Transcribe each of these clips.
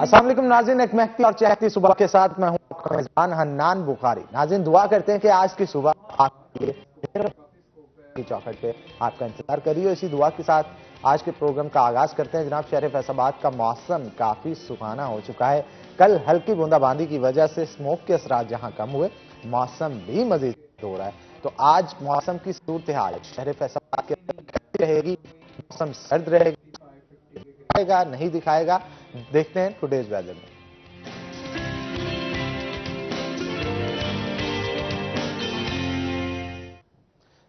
अस्सलाम वालेकुम नाज़रीन, एक महकती और चहकती सुबह के साथ मैं हूं आपका मेज़बान हन्नान बुखारी। नाज़रीन दुआ करते हैं कि आज की सुबह आपके लिए की चौखट पे आपका इंतजार करिए। इसी दुआ के साथ आज के प्रोग्राम का आगाज करते हैं। जनाब, शहर फैसलाबाद का मौसम काफी सुहाना हो चुका है। कल हल्की बूंदाबांदी की वजह से स्मोक के असरात जहां कम हुए, मौसम भी मजीद हो रहा है। तो आज मौसम की सूरत हाल शहर फैसलाबाद के कैसी रहेगी? मौसम सर्द रहेगा, नहीं दिखाएगा? देखते हैं टुडेज वेदर में।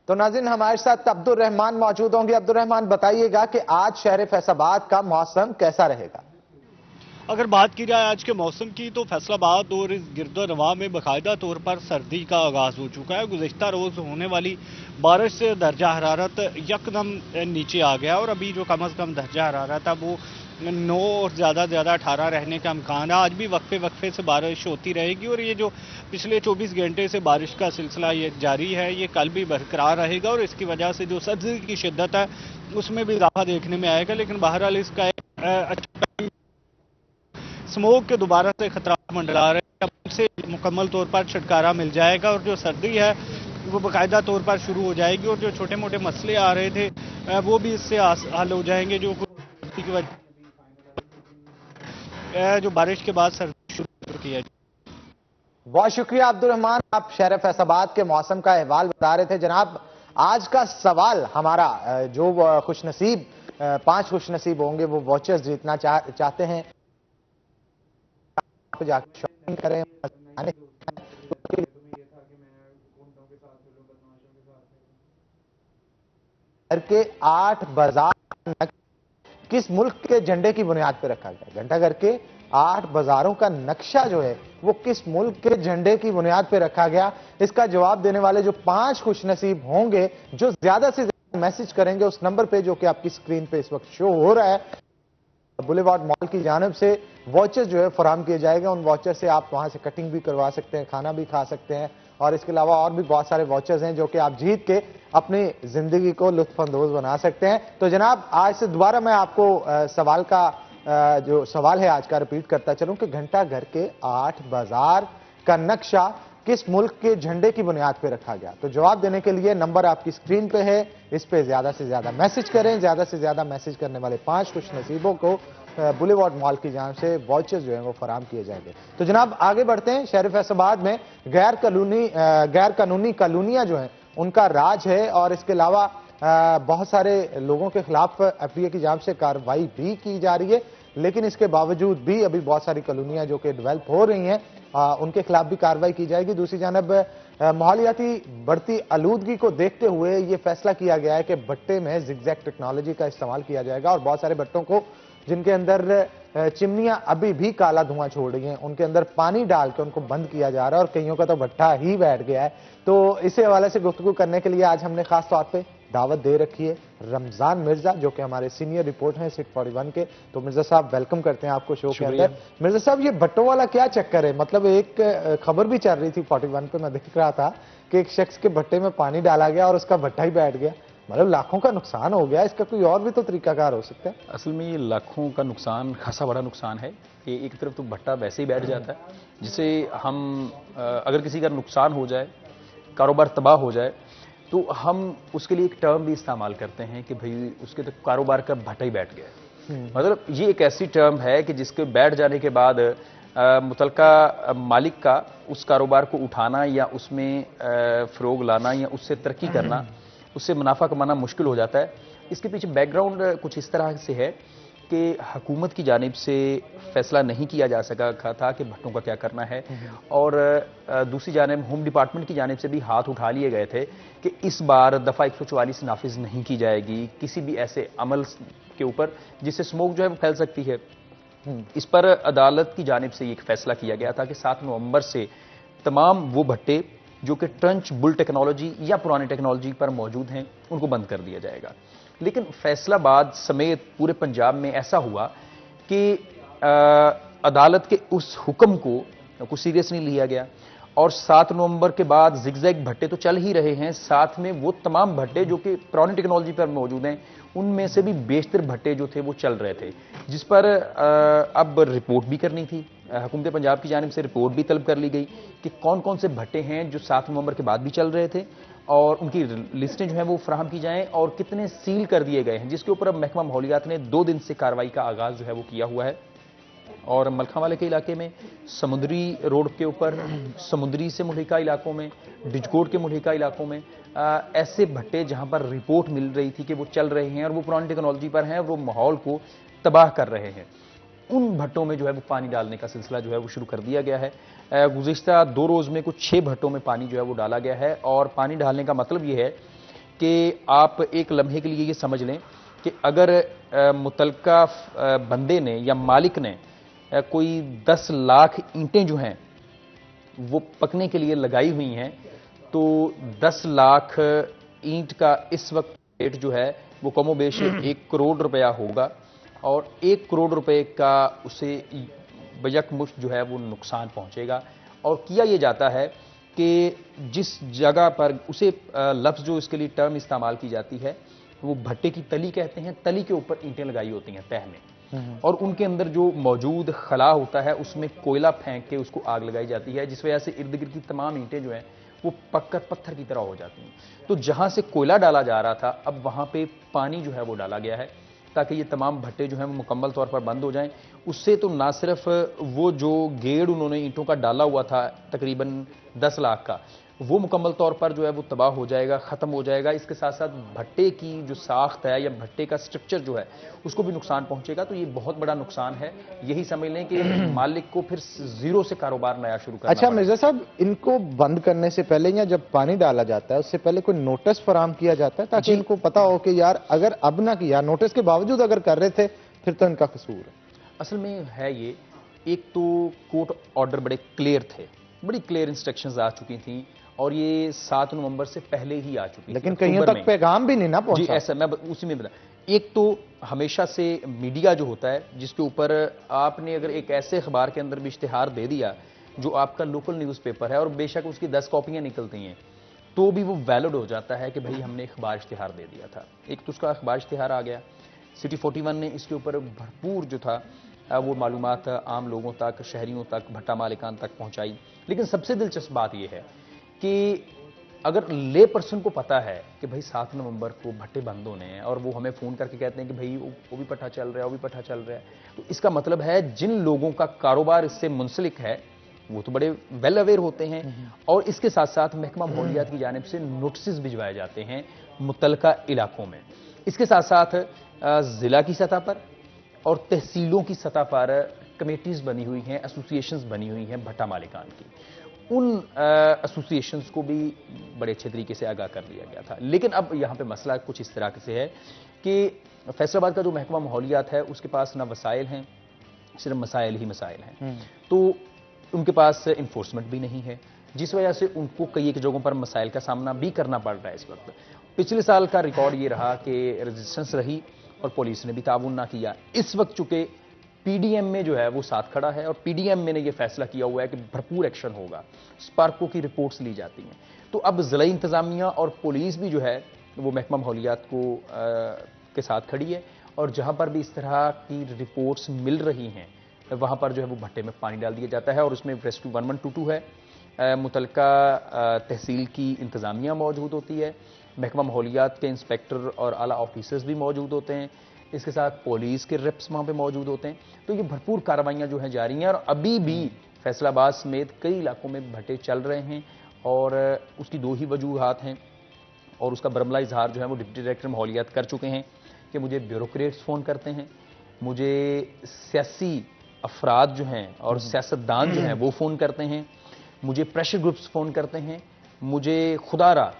तो नाज़रीन, हमारे साथ अब्दुल रहमान मौजूद होंगे। अब्दुल रहमान, बताइएगा कि आज शहर फैसलाबाद का मौसम कैसा रहेगा? अगर बात की जाए आज के मौसम की तो फैसलाबाद और इस गिरदोनवा में बाकायदा तौर पर सर्दी का आगाज हो चुका है। गुज़िश्ता रोज होने वाली बारिश से दर्जा हरारत यकदम नीचे आ गया और अभी जो कम अज़ कम दर्जा हरारत है वो 9 और ज़्यादा 18 रहने का इम्कान है। आज भी वक्फे वक्फे से बारिश होती रहेगी और ये जो पिछले 24 घंटे से बारिश का सिलसिला ये जारी है, ये कल भी बरकरार रहेगा और इसकी वजह से जो सर्दी की शिद्दत है उसमें भी इजाफा देखने में आएगा। लेकिन बहरहाल इसका एक अच्छा स्मोक के दोबारा से खतरा मंडरा रहे हैं, अब से मुकम्मल तौर पर छुटकारा मिल जाएगा और जो सर्दी है वो बाकायदा तौर पर शुरू हो जाएगी और जो छोटे मोटे मसले आ रहे थे वो भी इससे हल हो जाएंगे। जो की वजह जो बारिश के बाद सर्दी शुरू की है। बहुत शुक्रिया अब्दुल रहमान, आप शहर फैसलाबाद के मौसम का अहवाल बता रहे थे। जनाब, आज का सवाल हमारा, जो खुशनसीब 5 खुशनसीब होंगे वो वॉचर्स जीतना चाहते हैं, जाकर शॉपिंग करें, घर के 8 बाजार किस मुल्क के झंडे की बुनियाद पर रखा गया? घंटाघर के 8 बाजारों का नक्शा जो है वो किस मुल्क के झंडे की बुनियाद पर रखा गया? इसका जवाब देने वाले जो 5 खुशनसीब होंगे, जो ज्यादा से ज्यादा मैसेज करेंगे उस नंबर पे जो कि आपकी स्क्रीन पे इस वक्त शो हो रहा है, बुलेवार्ड मॉल की जानिब से वॉचर्स जो है फराहम किए जाएंगे। उन वॉचर से आप वहां से कटिंग भी करवा सकते हैं, खाना भी खा सकते हैं और इसके अलावा और भी बहुत सारे वॉचर्स हैं जो कि आप जीत के अपनी जिंदगी को लुत्फानंदोज बना सकते हैं। तो जनाब, आज से दोबारा मैं आपको सवाल का जो सवाल है आज का रिपीट करता चलूं कि घंटा घर के 8 बाजार का नक्शा किस मुल्क के झंडे की बुनियाद पर रखा गया? तो जवाब देने के लिए नंबर आपकी स्क्रीन पे है, इस पे ज्यादा से ज्यादा मैसेज करें। ज्यादा से ज्यादा मैसेज करने वाले 5 खुशनसीबों को बुलेवार्ड मॉल की जानिब से वॉचर्स जो है वो फराहम किए जाएंगे। तो जनाब, आगे बढ़ते हैं। शहर फैसलाबाद में गैर कानूनी कॉलोनियां जो हैं उनका राज है और इसके अलावा बहुत सारे लोगों के खिलाफ एफडीए की जानिब से कार्रवाई भी की जा रही है। लेकिन इसके बावजूद भी अभी बहुत सारी कॉलोनियां जो कि डेवलप हो रही हैं, उनके खिलाफ भी कार्रवाई की जाएगी। दूसरी जानब माहौलियाती बढ़ती आलूदगी को देखते हुए यह फैसला किया गया है कि भट्टे में जिगजैग टेक्नोलॉजी का इस्तेमाल किया जाएगा और बहुत सारे भट्टों को जिनके अंदर चिमनियां अभी भी काला धुआं छोड़ रही हैं, उनके अंदर पानी डाल के उनको बंद किया जा रहा है और कईयों का तो भट्टा ही बैठ गया है। तो इसी हवाले से गुफ्तगू करने के लिए आज हमने खास तौर पे दावत दे रखी है रमजान मिर्जा, जो कि हमारे सीनियर रिपोर्टर हैं सिट 41 के। तो मिर्जा साहब, वेलकम करते हैं आपको शो के अंदर। मिर्जा साहब, ये भट्टों वाला क्या चक्कर है? मतलब एक खबर भी चल रही थी 41 पे, मैं देख रहा था कि एक शख्स के भट्टे में पानी डाला गया और उसका भट्टा ही बैठ गया। मतलब लाखों का नुकसान हो गया। इसका कोई और भी तो तरीकाकार हो सकता है? असल में ये लाखों का नुकसान खासा बड़ा नुकसान है कि एक तरफ तो भट्टा वैसे ही बैठ जाता है, जिसे हम अगर किसी का नुकसान हो जाए, कारोबार तबाह हो जाए, तो हम उसके लिए एक टर्म भी इस्तेमाल करते हैं कि भाई उसके तो कारोबार का भट्टा ही बैठ गया। मतलब ये एक ऐसी टर्म है कि जिसके बैठ जाने के बाद मुतलका मालिक का उस कारोबार को उठाना या उसमें फ़रोग लाना या उससे तरक्की करना, उससे मुनाफा कमाना मुश्किल हो जाता है। इसके पीछे बैकग्राउंड कुछ इस तरह से है कि हुकूमत की जानिब से फैसला नहीं किया जा सका था कि भट्टों का क्या करना है और दूसरी जानिब होम डिपार्टमेंट की जानिब से भी हाथ उठा लिए गए थे कि इस बार दफ़ा 144 नाफिज नहीं की जाएगी किसी भी ऐसे अमल के ऊपर जिससे स्मोक जो है वो फैल सकती है। इस पर अदालत की जानिब से एक फैसला किया गया था कि 7 नवंबर से तमाम वो भट्टे जो कि ट्रंच बुल टेक्नोलॉजी या पुरानी टेक्नोलॉजी पर मौजूद हैं उनको बंद कर दिया जाएगा। लेकिन फैसलाबाद समेत पूरे पंजाब में ऐसा हुआ कि अदालत के उस हुक्म को कुछ सीरियस नहीं लिया गया और 7 नवंबर के बाद जिगजैग भट्टे तो चल ही रहे हैं, साथ में वो तमाम भट्टे जो कि पुरानी टेक्नोलॉजी पर मौजूद हैं, उनमें से भी बेशतर भट्टे जो थे वो चल रहे थे, जिस पर अब रिपोर्ट भी करनी थी। हुकूमत पंजाब की जानिब से रिपोर्ट भी तलब कर ली गई कि कौन कौन से भट्टे हैं जो 7 नवंबर के बाद भी चल रहे थे, और उनकी लिस्टें जो हैं वो फराहम की जाएं और कितने सील कर दिए गए हैं, जिसके ऊपर अब महकमा माहौलियात ने 2 दिन से कार्रवाई का आगाज जो है वो किया हुआ है। और मलखावाले के इलाके में, समुद्री रोड के ऊपर, समुद्री से मुल्हिका इलाकों में, डिजकोट के मुल्हिका इलाकों में ऐसे भट्टे जहां पर रिपोर्ट मिल रही थी कि वो चल रहे हैं और वो पुरानी टेक्नोलॉजी पर हैं, वो माहौल को तबाह कर रहे हैं, उन भट्टों में जो है वो पानी डालने का सिलसिला जो है वो शुरू कर दिया गया है। गुज़िश्ता 2 रोज़ में कुछ 6 भट्टों में पानी जो है वो डाला गया है। और पानी डालने का मतलब ये है कि आप एक लम्हे के लिए ये समझ लें कि अगर मुतलका बंदे ने या मालिक ने कोई 10 लाख ईंटें जो हैं वो पकने के लिए लगाई हुई हैं, तो 10 लाख ईंट का इस वक्त रेट जो है वो कमोबेश 1 करोड़ रुपया होगा, और 1 करोड़ रुपए का उसे बयकमुश्त जो है वो नुकसान पहुंचेगा। और किया ये जाता है कि जिस जगह पर उसे लफ्ज़ जो इसके लिए टर्म इस्तेमाल की जाती है वो भट्टे की तली कहते हैं, तली के ऊपर ईंटें लगाई होती हैं तह में, और उनके अंदर जो मौजूद खला होता है उसमें कोयला फेंक के उसको आग लगाई जाती है, जिस वजह से इर्द गिर्द की तमाम ईंटें जो हैं वो पककर पत्थर की तरह हो जाती हैं। तो जहां से कोयला डाला जा रहा था, अब वहां पे पानी जो है वो डाला गया है ताकि ये तमाम भट्टे जो हैं वो मुकम्मल तौर पर बंद हो जाएं। उससे तो ना सिर्फ वो जो गेड़ उन्होंने ईंटों का डाला हुआ था तकरीबन 10 लाख का, वो मुकम्मल तौर पर जो है वो तबाह हो जाएगा, ख़त्म हो जाएगा। इसके साथ साथ भट्टे की जो साख्त है या भट्टे का स्ट्रक्चर जो है उसको भी नुकसान पहुंचेगा। तो ये बहुत बड़ा नुकसान है। यही समझ लें कि मालिक को फिर जीरो से कारोबार नया शुरू करना। अच्छा मिर्जा साहब, इनको बंद करने से पहले या जब पानी डाला जाता है उससे पहले कोई नोटिस फराहम किया जाता है ताकि इनको पता हो कि यार अगर अब ना किया, नोटिस के बावजूद अगर कर रहे थे फिर तो इनका कसूर है? असल में है ये, एक तो कोर्ट ऑर्डर बड़े क्लियर थे, बड़ी क्लियर इंस्ट्रक्शंस आ चुकी थी, और ये 7 नवंबर से पहले ही आ चुकी थी, लेकिन कहीं तक पैगाम भी नहीं ना पहुंचा। जी ऐसा, मैं उसी में बता, एक तो हमेशा से मीडिया जो होता है जिसके ऊपर आपने अगर एक ऐसे अखबार के अंदर भी इश्तिहार दे दिया जो आपका लोकल न्यूज़पेपर है और बेशक उसकी 10 कॉपियां निकलती हैं, तो भी वो वैलिड हो जाता है कि भाई हमने अखबार इश्तिहार दे दिया था। एक तो उसका अखबार इश्तिहार आ गया, सिटी 41 ने इसके ऊपर भरपूर जो था वो मालूमात आम लोगों तक, शहरियों तक, भट्टा मालिकान तक पहुंचाई। लेकिन सबसे दिलचस्प बात यह है कि अगर ले पर्सन को पता है कि भाई 7 नवंबर को भट्टे बंद होने हैं और वो हमें फ़ोन करके कहते हैं कि भाई वो भी पट्टा चल रहा है, वो भी पट्टा चल रहा है, तो इसका मतलब है जिन लोगों का कारोबार इससे मुंसलिक है वो तो बड़े वेल अवेयर होते हैं। और इसके साथ साथ महकमा माहौलियात की जानिब से नोटिस भिजवाए जाते हैं मुतलका इलाकों में। इसके साथ साथ ज़िला की सतह पर और तहसीलों की सतह पर कमेटीज़ बनी हुई हैं, एसोसिएशंस बनी हुई हैं भट्टा मालिकान की, उन एसोसिएशंस को भी बड़े अच्छे तरीके से आगाह कर दिया गया था। लेकिन अब यहाँ पे मसला कुछ इस तरह से है कि फैसलाबाद का जो महकमा माहौलियात है उसके पास ना वसाइल हैं, सिर्फ मसाइल ही मसाइल हैं, तो उनके पास इन्फोर्समेंट भी नहीं है, जिस वजह से उनको कई एक जगहों पर मसाइल का सामना भी करना पड़ रहा है इस वक्त। पिछले साल का रिकॉर्ड ये रहा कि रेजिस्टेंस रही और पुलिस ने भी ताउन ना किया। इस वक्त चूंकि पीडीएम में जो है वो साथ खड़ा है और पीडीएम में ने ये फैसला किया हुआ है कि भरपूर एक्शन होगा, स्पार्को की रिपोर्ट्स ली जाती हैं, तो अब जिला इंतजामिया और पुलिस भी जो है वो महकमा माहौलियात को के साथ खड़ी है, और जहां पर भी इस तरह की रिपोर्ट्स मिल रही हैं वहां पर जो है वो भट्टे में पानी डाल दिया जाता है। और उसमें रेस्क्यू 1122 है, मुतलका तहसील की इंतजामिया मौजूद होती है, महकमा माहौलियात के इंस्पेक्टर और आला ऑफिसर्स भी मौजूद होते हैं, इसके साथ पुलिस के रिप्स वहाँ पे मौजूद होते हैं। तो ये भरपूर कार्रवाइयाँ जो हैं जारी हैं, और अभी भी फैसलाबाद समेत कई इलाकों में भट्टे चल रहे हैं, और उसकी 2 ही वजूहात हैं, और उसका बरमला इजहार जो है वो डिप्टी डायरेक्टर माहौलियात कर चुके हैं कि मुझे ब्यूरोक्रेट्स फ़ोन करते हैं, मुझे सियासी अफराद जो हैं और सियासतदान जो हैं वो फ़ोन करते हैं, मुझे प्रेशर ग्रुप्स फ़ोन करते हैं, मुझे खुदारा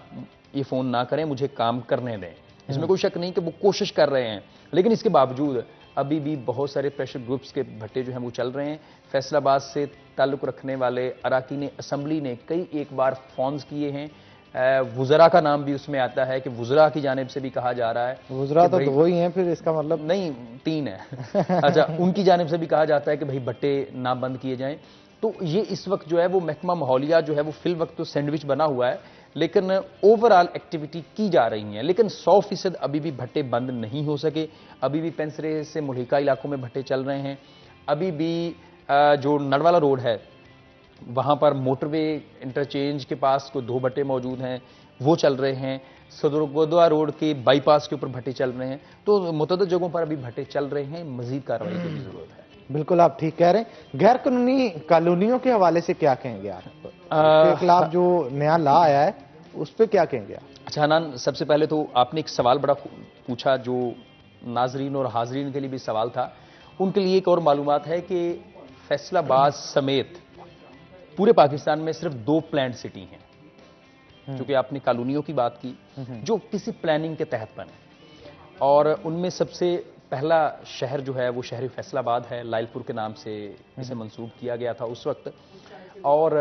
ये फ़ोन ना करें, मुझे काम करने दें। इसमें कोई शक नहीं कि वो कोशिश कर रहे हैं, लेकिन इसके बावजूद अभी भी बहुत सारे प्रेशर ग्रुप्स के भट्टे जो हैं वो चल रहे हैं। फैसलाबाद से ताल्लुक़ रखने वाले अराकीन असम्बली ने कई एक बार फ़ोन्स किए हैं, वुज़रा का नाम भी उसमें आता है कि वुज़रा की जानिब से भी कहा जा रहा है, वुज़रा तो 2 ही हैं, फिर इसका मतलब नहीं 3 है अच्छा, उनकी जानिब से भी कहा जाता है कि भाई भट्टे ना बंद किए जाएं। तो ये इस वक्त जो है वो महकमा माहौलिया जो है वो फिल वक्त तो सैंडविच बना हुआ है, लेकिन ओवरऑल एक्टिविटी की जा रही है। लेकिन 100% अभी भी भट्टे बंद नहीं हो सके। अभी भी पेंसरे से मुल्हिका इलाकों में भट्टे चल रहे हैं। अभी भी जो नडवाला रोड है वहां पर मोटरवे इंटरचेंज के पास को 2 भट्टे मौजूद हैं, वो चल रहे हैं। सदरगोदवा रोड के बाईपास के ऊपर भट्टे चल रहे हैं। तो मुतअद्दिद जगहों पर अभी भट्टे चल रहे हैं। मजीद कार्रवाई की भी जरूरत है। बिल्कुल आप ठीक कह रहे हैं। गैर कानूनी कॉलोनियों के हवाले से क्या कहेंगे आप? उसके खिलाफ जो नया लॉ आया है उस पर क्या कहेंगे आप? अच्छा हनान, सबसे पहले तो आपने एक सवाल बड़ा पूछा जो नाजरीन और हाजरीन के लिए भी सवाल था। उनके लिए एक और मालूमात है कि फैसलाबाद समेत पूरे पाकिस्तान में सिर्फ 2 प्लान्ड सिटी हैं, क्योंकि आपने कॉलोनियों की बात की जो किसी प्लानिंग के तहत बने, और उनमें सबसे पहला शहर जो है वो शहर फैसलाबाद है। लाइलपुर के नाम से इसे मंसूब किया गया था उस वक्त, और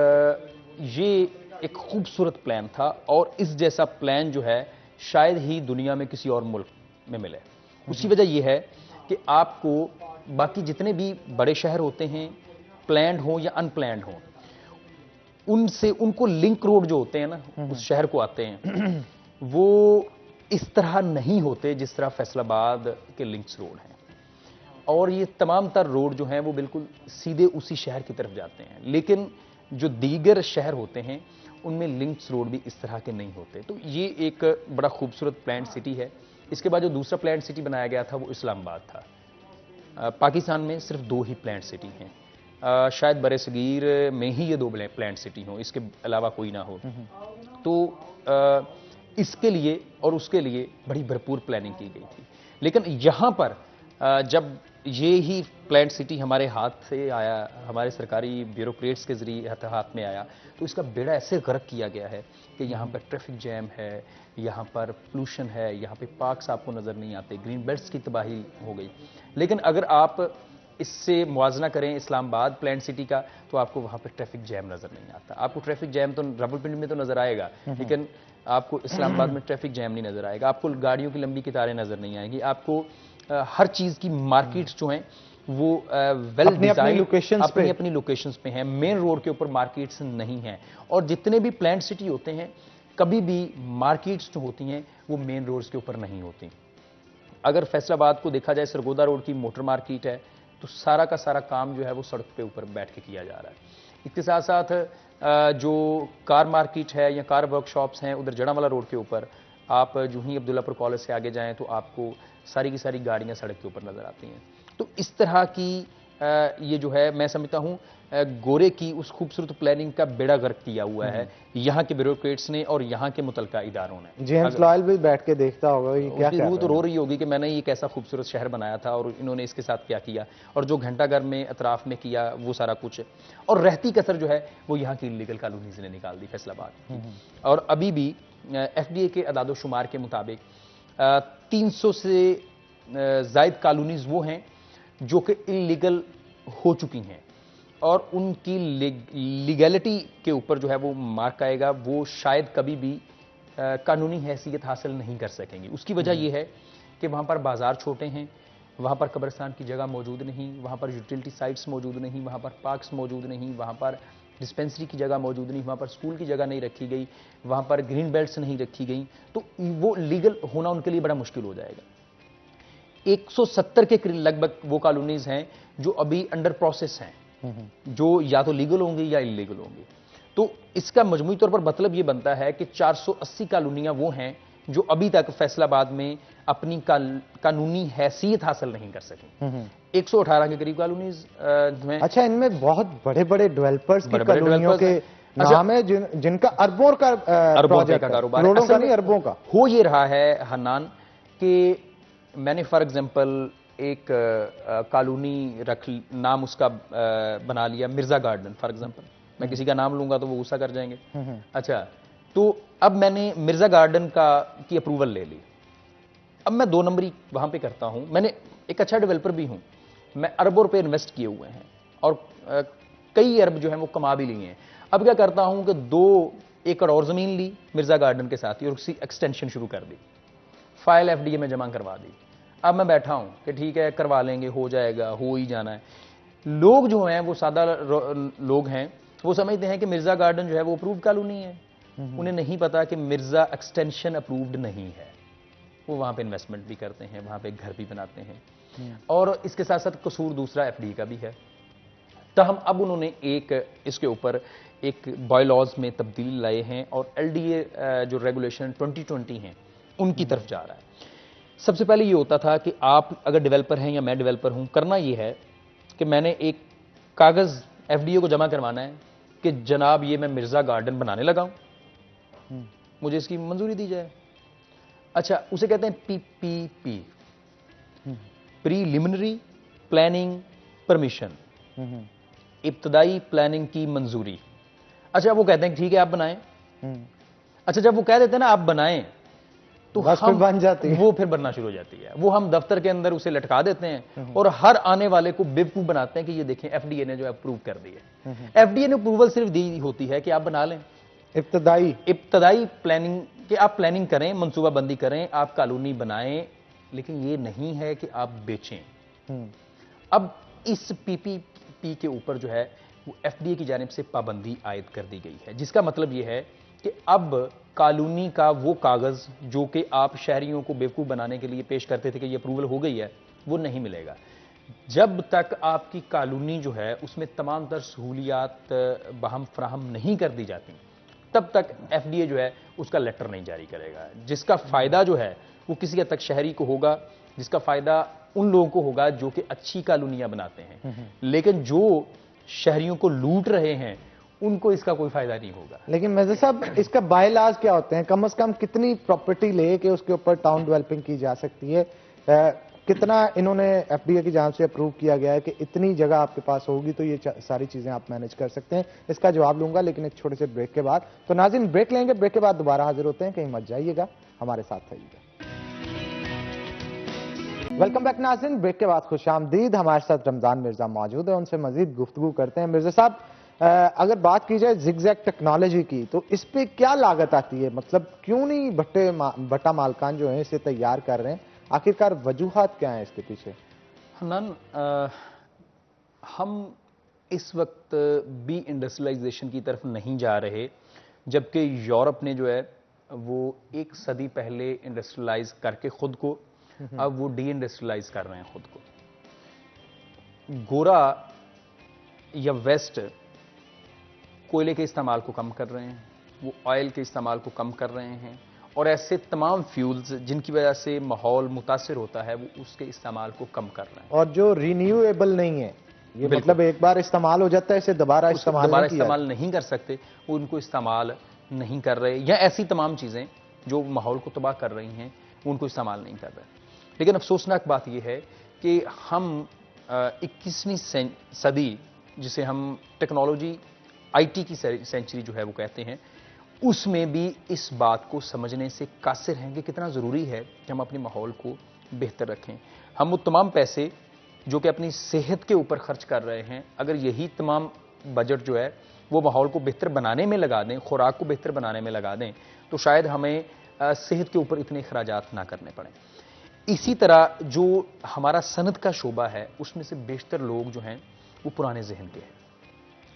ये एक खूबसूरत प्लान था, और इस जैसा प्लान जो है शायद ही दुनिया में किसी और मुल्क में मिले। उसकी वजह यह है कि आपको बाकी जितने भी बड़े शहर होते हैं, प्लान्ड हो या अनप्लान्ड हो, उनसे उनको लिंक रोड जो होते हैं ना उस शहर को आते हैं, वो इस तरह नहीं होते जिस तरह फैसलाबाद के लिंक्स रोड हैं। और ये तमाम तर रोड जो हैं वो बिल्कुल सीधे उसी शहर की तरफ जाते हैं। लेकिन जो दीगर शहर होते हैं उनमें लिंक्स रोड भी इस तरह के नहीं होते। तो ये एक बड़ा खूबसूरत प्लान्ड सिटी है। इसके बाद जो दूसरा प्लान्ड सिटी बनाया गया था वो इस्लामाबाद था। पाकिस्तान में सिर्फ 2 ही प्लान्ड सिटी हैं। शायद बरे सगीर में ही ये 2 प्लान्ड सिटी हों, इसके अलावा कोई ना हो। तो इसके लिए और उसके लिए बड़ी भरपूर प्लानिंग की गई थी। लेकिन यहाँ पर जब ये ही प्लान्ड सिटी हमारे हाथ से आया, हमारे सरकारी ब्यूरोक्रेट्स के जरिए हाथ में आया, तो इसका बेड़ा ऐसे गर्क किया गया है कि यहाँ पर ट्रैफिक जैम है, यहाँ पर पोल्यूशन है, यहाँ पे पार्क्स आपको नज़र नहीं आते, ग्रीन बेल्ट्स की तबाही हो गई। लेकिन अगर आप इससे मुआवजा करें इस्लामाबाद प्लान्ड सिटी का, तो आपको वहाँ पर ट्रैफिक जैम नज़र नहीं आता। आपको ट्रैफिक जैम तो रावलपिंडी में तो नज़र आएगा, लेकिन आपको इस्लामाबाद में ट्रैफिक जैम नहीं नज़र आएगा। आपको गाड़ियों की लंबी कतारें नज़र नहीं आएंगी। आपको हर चीज़ की मार्केट्स जो हैं वो वेल डिजाइन अपनी लोकेशंस पे हैं। मेन रोड के ऊपर मार्केट्स नहीं हैं। और जितने भी प्लान्ड सिटी होते हैं, कभी भी मार्केट्स जो होती हैं वो मेन रोड्स के ऊपर नहीं होती। अगर फैसलाबाद को देखा जाए, सरगोदा रोड की मोटर मार्केट है, तो सारा का सारा काम जो है वो सड़क पे ऊपर बैठ के किया जा रहा है। इसके साथ साथ जो कार मार्केट है या कार वर्कशॉप्स हैं उधर जड़ावाला रोड के ऊपर, आप जो ही अब्दुल्लापुर कॉलेज से आगे जाएं तो आपको सारी की सारी गाड़ियां सड़क के ऊपर नजर आती हैं। तो इस तरह की ये जो है, मैं समझता हूं गोरे की उस खूबसूरत प्लानिंग का बेड़ा गर्क किया हुआ है यहाँ के ब्यूरोक्रेट्स ने और यहाँ के मुतलका इदारों ने। जेम्स लॉयल भी बैठ के देखता होगा ये क्या कर रहा है। तो रो रही होगी कि मैंने ये कैसा खूबसूरत शहर बनाया था और इन्होंने इसके साथ क्या किया, और जो घंटाघर में अतराफ में किया वो सारा कुछ, और रहती कसर जो है वो यहाँ की इलीगल कॉलोनीज ने निकाल दी फैसलाबाद। और अभी भी FDA के अदादोशुमार के मुताबिक 300 से जायद कॉलोनीज वो हैं जो कि इलीगल हो चुकी हैं, और उनकी लीगैलिटी के ऊपर जो है वो मार्क आएगा, वो शायद कभी भी कानूनी हैसियत हासिल नहीं कर सकेंगी। उसकी वजह यह है कि वहाँ पर बाजार छोटे हैं, वहाँ पर कब्रिस्तान की जगह मौजूद नहीं, वहाँ पर यूटिलिटी साइट्स मौजूद नहीं, वहाँ पर पार्क्स मौजूद नहीं, वहाँ पर डिस्पेंसरी की जगह मौजूद नहीं, वहाँ पर स्कूल की जगह नहीं रखी गई, वहाँ पर ग्रीन बेल्ट्स नहीं रखी गई। तो वो लीगल होना उनके लिए बड़ा मुश्किल हो जाएगा। 170 के लगभग वो कॉलोनीज हैं जो अभी अंडर प्रोसेस हैं, जो या तो लीगल होंगी या इलीगल होंगी। तो इसका मजमूई तौर पर मतलब ये बनता है कि 480 कॉलोनियां वो हैं जो अभी तक फैसलाबाद में अपनी कानूनी हैसियत हासिल नहीं कर सकी। 118 के करीब कॉलोनीज में। अच्छा, इनमें बहुत बड़े बड़े डेवलपर्स की कॉलोनियों के नाम है जिनका अरबों का कारोबार, करोड़ों का नहीं अरबों का हो ये रहा है हन्नान, कि मैंने फॉर एग्जांपल एक कॉलोनी नाम उसका बना लिया मिर्जा गार्डन फॉर एग्जांपल। मैं किसी का नाम लूंगा तो वो गुस्सा कर जाएंगे। अच्छा, तो अब मैंने मिर्जा गार्डन की अप्रूवल ले ली। अब मैं 2 नंबरी वहां पे करता हूं। मैंने एक अच्छा डेवलपर भी हूं, मैं अरबों रुपए इन्वेस्ट किए हुए हैं और कई अरब जो है वो कमा भी लिए हैं। अब क्या करता हूं कि 2 एकड़ और जमीन ली मिर्जा गार्डन के साथ ही और उसकी एक्सटेंशन शुरू कर दी, फाइल FDA में जमा करवा दी। अब मैं बैठा हूं कि ठीक है करवा लेंगे, हो जाएगा, हो ही जाना है। लोग जो हैं वो सादा लोग हैं, वो समझते हैं कि मिर्जा गार्डन जो है वो अप्रूव्ड कॉलोनी है। उन्हें नहीं पता कि मिर्जा एक्सटेंशन अप्रूव्ड नहीं है। वो वहां पे इन्वेस्टमेंट भी करते हैं, वहां पे घर भी बनाते हैं, और इसके साथ साथ कसूर दूसरा एफडी का भी है। तहम अब उन्होंने इसके ऊपर एक बायलॉज में तब्दीली लाए हैं और एलडीए जो रेगुलेशन 2020 हैं उनकी तरफ जा रहा है। सबसे पहले ये होता था कि आप अगर डेवलपर हैं या मैं डेवलपर हूं, करना ये है कि मैंने एक कागज एफडीए को जमा करवाना है कि जनाब ये मैं मिर्जा गार्डन बनाने लगा हूं, मुझे इसकी मंजूरी दी जाए। अच्छा, उसे कहते हैं पीपीपी, प्रीलिमिनरी प्लानिंग परमिशन, इब्तदाई प्लानिंग की मंजूरी। अच्छा, वो कहते हैं ठीक है आप बनाएं। अच्छा, जब वो कह देते हैं ना आप बनाएं, तो बस फिर बन जाती है, वो फिर बनना शुरू हो जाती है। वो हम दफ्तर के अंदर उसे लटका देते हैं और हर आने वाले को बेवकूफ बनाते हैं कि ये देखें एफडीए ने जो अप्रूव कर दी है। एफडीए ने अप्रूवल सिर्फ दी होती है कि आप बना लें, इब्तदाई प्लानिंग, कि आप प्लानिंग करें, मनसूबाबंदी करें, आप कॉलोनी बनाएं, लेकिन ये नहीं है कि आप बेचें। अब इस पीपीपी के ऊपर जो है वो एफडीए की जानिब से पाबंदी आयद कर दी गई है, जिसका मतलब ये है कि अब कॉलोनी का वो कागज जो कि आप शहरियों को बेवकूफ बनाने के लिए पेश करते थे कि ये अप्रूवल हो गई है, वो नहीं मिलेगा जब तक आपकी कॉलोनी जो है उसमें तमाम तर सहूलियात बहम फ्राहम नहीं कर दी जाती, तब तक एफडीए जो है उसका लेटर नहीं जारी करेगा। जिसका फायदा जो है वो किसी हद तक शहरी को होगा, जिसका फायदा उन लोगों को होगा जो कि अच्छी कॉलोनियां बनाते हैं, लेकिन जो शहरियों को लूट रहे हैं उनको इसका कोई फायदा नहीं होगा। लेकिन मिर्जा साहब, इसका बायलाज क्या होते हैं? कम से कम कितनी प्रॉपर्टी ले के उसके ऊपर टाउन डेवलपिंग की जा सकती है? कितना इन्होंने एफडीए की जांच से अप्रूव किया गया है कि इतनी जगह आपके पास होगी तो ये सारी चीजें आप मैनेज कर सकते हैं? इसका जवाब लूंगा लेकिन एक छोटे से ब्रेक के बाद। तो नाज़रीन, ब्रेक लेंगे, ब्रेक के बाद दोबारा हाजिर होते हैं, कहीं मत जाइएगा, हमारे साथ रहिएगा। वेलकम बैक नाज़रीन, ब्रेक के बाद खुशामदीद। हमारे साथ रमजान मिर्जा मौजूद है, उनसे मजीद गुफ्तगू करते हैं। मिर्जा साहब, अगर बात की जाए जिगजैग टेक्नोलॉजी की, तो इस पे क्या लागत आती है? मतलब क्यों नहीं भट्टा मालकान जो है इसे तैयार कर रहे हैं? आखिरकार वजूहात क्या है इसके पीछे? हन्नान, हम इस वक्त बी इंडस्ट्रियलाइजेशन की तरफ नहीं जा रहे, जबकि यूरोप ने जो है वो एक सदी पहले इंडस्ट्रियलाइज करके खुद को, अब वो डी इंडस्ट्रियलाइज कर रहे हैं खुद को। गोरा या वेस्ट कोयले के इस्तेमाल को कम कर रहे हैं, वो ऑयल के इस्तेमाल को कम कर रहे हैं, और ऐसे तमाम फ्यूल्स जिनकी वजह से माहौल मुतासिर होता है वो उसके इस्तेमाल को कम कर रहे हैं। और जो रिन्यूएबल नहीं है, ये मतलब एक बार इस्तेमाल हो जाता है, इसे दोबारा इस्तेमाल नहीं कर सकते, वो उनको इस्तेमाल नहीं कर रहे, या ऐसी तमाम चीजें जो माहौल को तबाह कर रही हैं उनको इस्तेमाल नहीं कर रहे। लेकिन अफसोसनाक बात यह है कि हम 21वीं सदी, जिसे हम टेक्नोलॉजी आईटी की सेंचुरी जो है वो कहते हैं, उसमें भी इस बात को समझने से कासिर हैं कि कितना ज़रूरी है कि हम अपने माहौल को बेहतर रखें। हम वो तमाम पैसे जो कि अपनी सेहत के ऊपर खर्च कर रहे हैं, अगर यही तमाम बजट जो है वो माहौल को बेहतर बनाने में लगा दें, खुराक को बेहतर बनाने में लगा दें, तो शायद हमें सेहत के ऊपर इतने खर्चात ना करने पड़ें। इसी तरह जो हमारा सनत का शोबा है, उसमें से बेशतर लोग जो हैं वो पुराने जहन के हैं,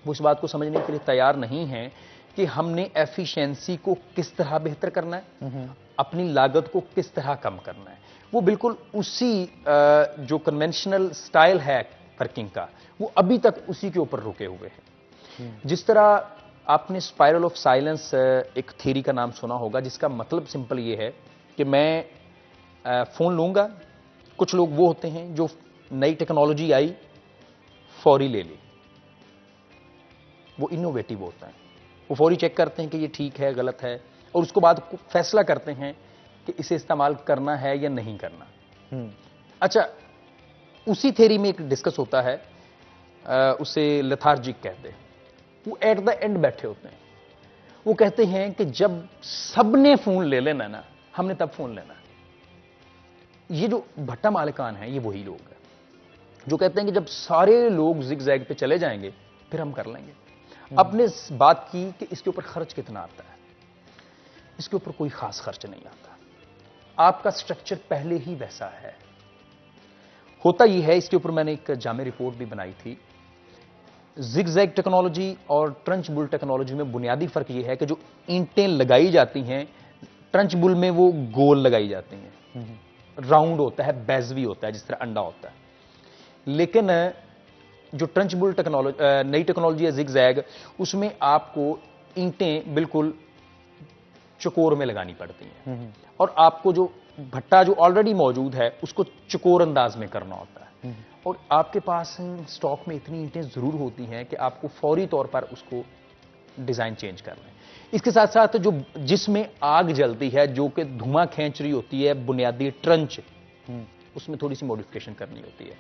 वो इस बात को समझने के लिए तैयार नहीं हैं कि हमने एफिशिएंसी को किस तरह बेहतर करना है, अपनी लागत को किस तरह कम करना है। वो बिल्कुल उसी जो कन्वेंशनल स्टाइल है वर्किंग का, वो अभी तक उसी के ऊपर रुके हुए हैं। जिस तरह आपने स्पाइरल ऑफ साइलेंस एक थ्योरी का नाम सुना होगा, जिसका मतलब सिंपल ये है कि मैं फोन लूंगा, कुछ लोग वो होते हैं जो नई टेक्नोलॉजी आई फौरी ले ली, वो इनोवेटिव होता है, वो फौरी चेक करते हैं कि ये ठीक है गलत है, और उसके बाद फैसला करते हैं कि इसे इस्तेमाल करना है या नहीं करना। अच्छा, उसी थ्योरी में एक डिस्कस होता है, उसे लेथार्जिक कहते हैं, वो एट द एंड बैठे होते हैं, वो कहते हैं कि जब सबने फोन ले लेना ना, हमने तब फोन लेना। ये जो भट्टा मालिकान है, ये वही लोग हैं जो कहते हैं कि जब सारे लोग जिग-जैग पे चले जाएंगे फिर हम कर लेंगे। अपने बात की कि इसके ऊपर खर्च कितना आता है, इसके ऊपर कोई खास खर्च नहीं आता, आपका स्ट्रक्चर पहले ही वैसा है। होता यह है, इसके ऊपर मैंने एक जामे रिपोर्ट भी बनाई थी जिगजैग टेक्नोलॉजी और ट्रंच बुल टेक्नोलॉजी में बुनियादी फर्क यह है कि जो ईंटें लगाई जाती हैं, ट्रंच बुल में वो गोल लगाई जाती हैं, राउंड होता है, बेज़वी होता है, जिस तरह अंडा होता है। लेकिन जो ट्रंच बुल टेक्नोलॉजी, नई टेक्नोलॉजी है जिगजैग, उसमें आपको ईंटें बिल्कुल चकोर में लगानी पड़ती हैं और आपको जो भट्टा जो ऑलरेडी मौजूद है उसको चकोर अंदाज में करना होता है। और आपके पास स्टॉक में इतनी ईंटें जरूर होती हैं कि आपको फौरी तौर पर उसको डिजाइन चेंज कर लें। इसके साथ साथ जो जिसमें आग जलती है, जो कि धुआं खींच रही होती है, बुनियादी ट्रंच, उसमें थोड़ी सी मॉडिफिकेशन करनी होती है।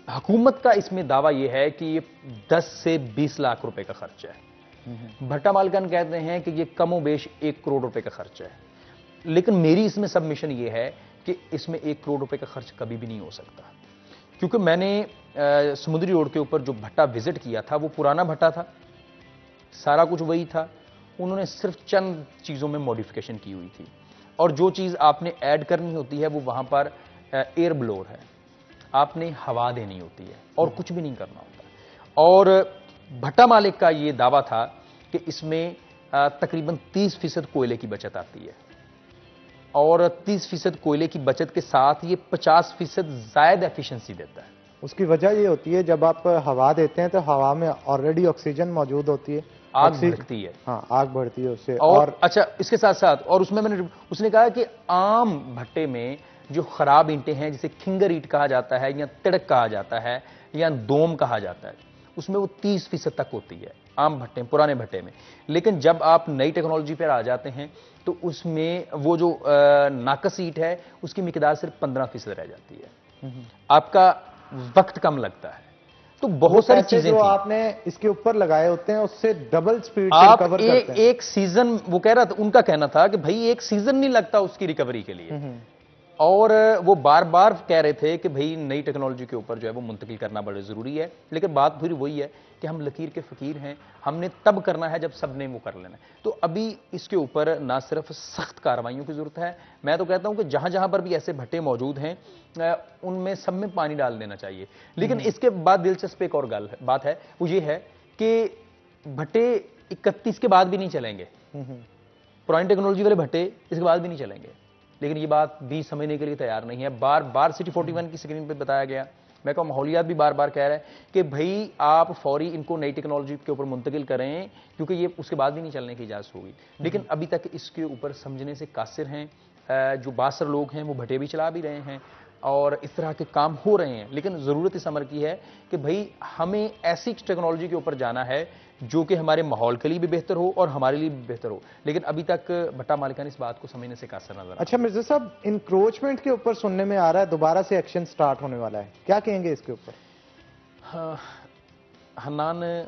हुकूमत का इसमें दावा यह है कि ये 10 से 20 लाख रुपए का खर्च है। भट्टा मालिकान कहते हैं कि ये कमोबेश 1 करोड़ रुपए का खर्च है। लेकिन मेरी इसमें सबमिशन ये है कि इसमें 1 करोड़ रुपए का खर्च कभी भी नहीं हो सकता, क्योंकि मैंने समुद्री रोड के ऊपर जो भट्टा विजिट किया था वो पुराना भट्टा था, सारा कुछ वही था। उन्होंने सिर्फ चंद चीज़ों में मॉडिफिकेशन की हुई थी और जो चीज़ आपने ऐड करनी होती है वो वहाँ पर एयर ब्लोअर है, आपने हवा देनी होती है और कुछ भी नहीं करना होता। और भट्टा मालिक का ये दावा था कि इसमें तकरीबन 30% कोयले की बचत आती है और 30% कोयले की बचत के साथ ये 50% ज़ायद एफिशिएंसी देता है। उसकी वजह ये होती है, जब आप हवा देते हैं तो हवा में ऑलरेडी ऑक्सीजन मौजूद होती है, आग बढ़ती है। हाँ, आग बढ़ती है उससे। और अच्छा, इसके साथ साथ और उसमें उसने कहा कि आम भट्टे में जो खराब ईंटें हैं, जिसे खिंगर ईंट कहा जाता है या तिड़क कहा जाता है या दोम कहा जाता है, उसमें वो 30% तक होती है आम भट्टे, पुराने भट्टे में। लेकिन जब आप नई टेक्नोलॉजी पर आ जाते हैं तो उसमें वो जो नाकस ईंट है उसकी मिकदार सिर्फ 15% रह जाती है, आपका वक्त कम लगता है। तो बहुत सारी चीजें जो थी। आपने इसके ऊपर लगाए होते हैं उससे डबल स्पीड से आप रिकवर करते हैं। एक सीजन, वो कह रहा था, उनका कहना था कि भाई एक सीजन नहीं लगता उसकी रिकवरी के लिए। और वो बार बार कह रहे थे कि भाई नई टेक्नोलॉजी के ऊपर जो है वो मुंतकिल करना बड़ा जरूरी है। लेकिन बात फिर वही है कि हम लकीर के फकीर हैं, हमने तब करना है जब सबने वो कर लेना है। तो अभी इसके ऊपर ना सिर्फ सख्त कार्रवाइयों की जरूरत है, मैं तो कहता हूं कि जहां जहां पर भी ऐसे भट्टे मौजूद हैं उनमें सब में पानी डाल देना चाहिए। लेकिन इसके बाद दिलचस्प एक और बात है, वो ये है कि भट्टे 31 के बाद भी नहीं चलेंगे। पुरानी टेक्नोलॉजी वाले भट्टे इसके बाद भी नहीं चलेंगे। लेकिन ये बात भी समझने के लिए तैयार नहीं है। बार बार सिटी 41 की स्क्रीन पे बताया गया, मैं कहूँ माहौलियात भी बार बार कह रहे हैं कि भाई आप फौरी इनको नई टेक्नोलॉजी के ऊपर मुंतकिल करें, क्योंकि ये उसके बाद भी नहीं चलने की इजाजत होगी। लेकिन अभी तक इसके ऊपर समझने से कासिर हैं। जो बासर लोग हैं वो भट्टे भी चला भी रहे हैं और इस तरह के काम हो रहे हैं। लेकिन ज़रूरत इस अमर की है कि भाई हमें ऐसी टेक्नोलॉजी के ऊपर जाना है जो कि हमारे माहौल के लिए भी बेहतर हो और हमारे लिए भी बेहतर हो। लेकिन अभी तक भट्टा मालिकान इस बात को समझने से कासिर नजर। अच्छा मिर्जा साहब, इंक्रोचमेंट के ऊपर सुनने में आ रहा है दोबारा से एक्शन स्टार्ट होने वाला है, क्या कहेंगे इसके ऊपर? हाँ, हन्नान,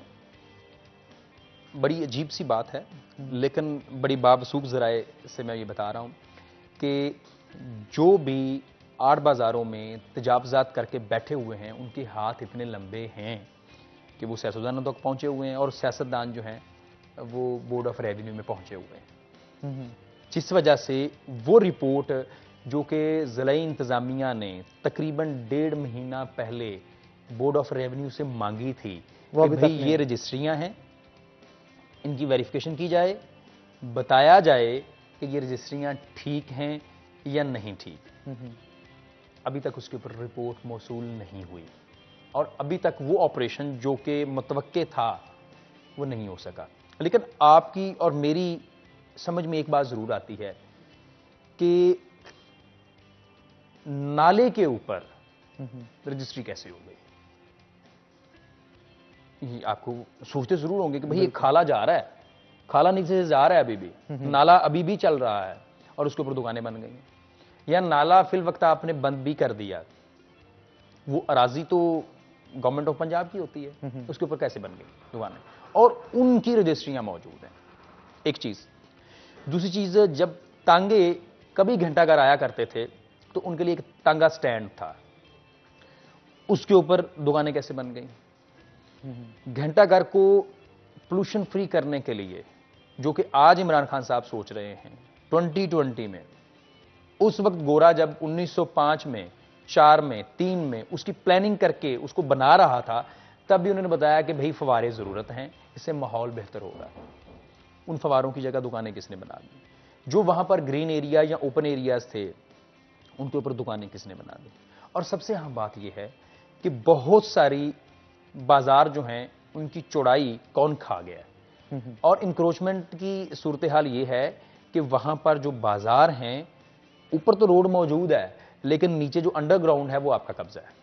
बड़ी अजीब सी बात है, लेकिन बड़ी बावसूख ज़राए से मैं ये बता रहा हूँ कि जो भी आड़ बाज़ारों में तजावज़ात करके बैठे हुए हैं उनके हाथ इतने लंबे हैं कि वो सियासतदानों तक पहुँचे हुए हैं और सियासतदान जो हैं वो बोर्ड ऑफ रेवेन्यू में पहुँचे हुए हैं। जिस वजह से वो रिपोर्ट जो कि ज़िलाई इंतज़ामिया ने तकरीबन 1.5 महीना पहले बोर्ड ऑफ रेवेन्यू से मांगी थी कि भाई ये रजिस्ट्रियाँ हैं, इनकी वेरिफिकेशन की जाए, बताया जाए कि ये रजिस्ट्रियाँ ठीक हैं या नहीं ठीक। अभी तक उसके ऊपर रिपोर्ट मौसूल नहीं हुई और अभी तक वो ऑपरेशन जो कि मुतवक्के था वो नहीं हो सका। लेकिन आपकी और मेरी समझ में एक बात जरूर आती है कि नाले के ऊपर रजिस्ट्री कैसे हो गई। आपको सोचते जरूर होंगे कि भाई ये खाला जा रहा है, खाला नीचे से जा रहा है, अभी भी नाला अभी भी चल रहा है और उसके ऊपर दुकानें बन गई, या नाला फिल वक्त आपने बंद भी कर दिया। वो अराजी तो गवर्नमेंट ऑफ पंजाब की होती है, उसके ऊपर कैसे बन गई दुकानें और उनकी रजिस्ट्रियां मौजूद हैं। एक चीज। दूसरी चीज, जब तांगे कभी घंटाघर आया करते थे तो उनके लिए एक तांगा स्टैंड था, उसके ऊपर दुकानें कैसे बन गई। घंटाघर को पोल्यूशन फ्री करने के लिए जो कि आज इमरान खान साहब सोच रहे हैं 2020 में, उस वक्त गोरा जब 1905 में, 4 में, 3 में उसकी प्लानिंग करके उसको बना रहा था तब भी उन्होंने बताया कि भाई फवारे ज़रूरत हैं, इससे माहौल बेहतर होगा। उन फवारों की जगह दुकानें किसने बना दी? जो वहां पर ग्रीन एरिया या ओपन एरियाज थे उनके ऊपर दुकानें किसने बना दी? और सबसे अहम बात यह है कि बहुत सारी बाजार जो हैं उनकी चौड़ाई कौन खा गया है। और इंक्रोचमेंट की सूरत हाल ये है कि वहां पर जो बाजार हैं, ऊपर तो रोड मौजूद है लेकिन नीचे जो अंडरग्राउंड है वो आपका कब्जा है।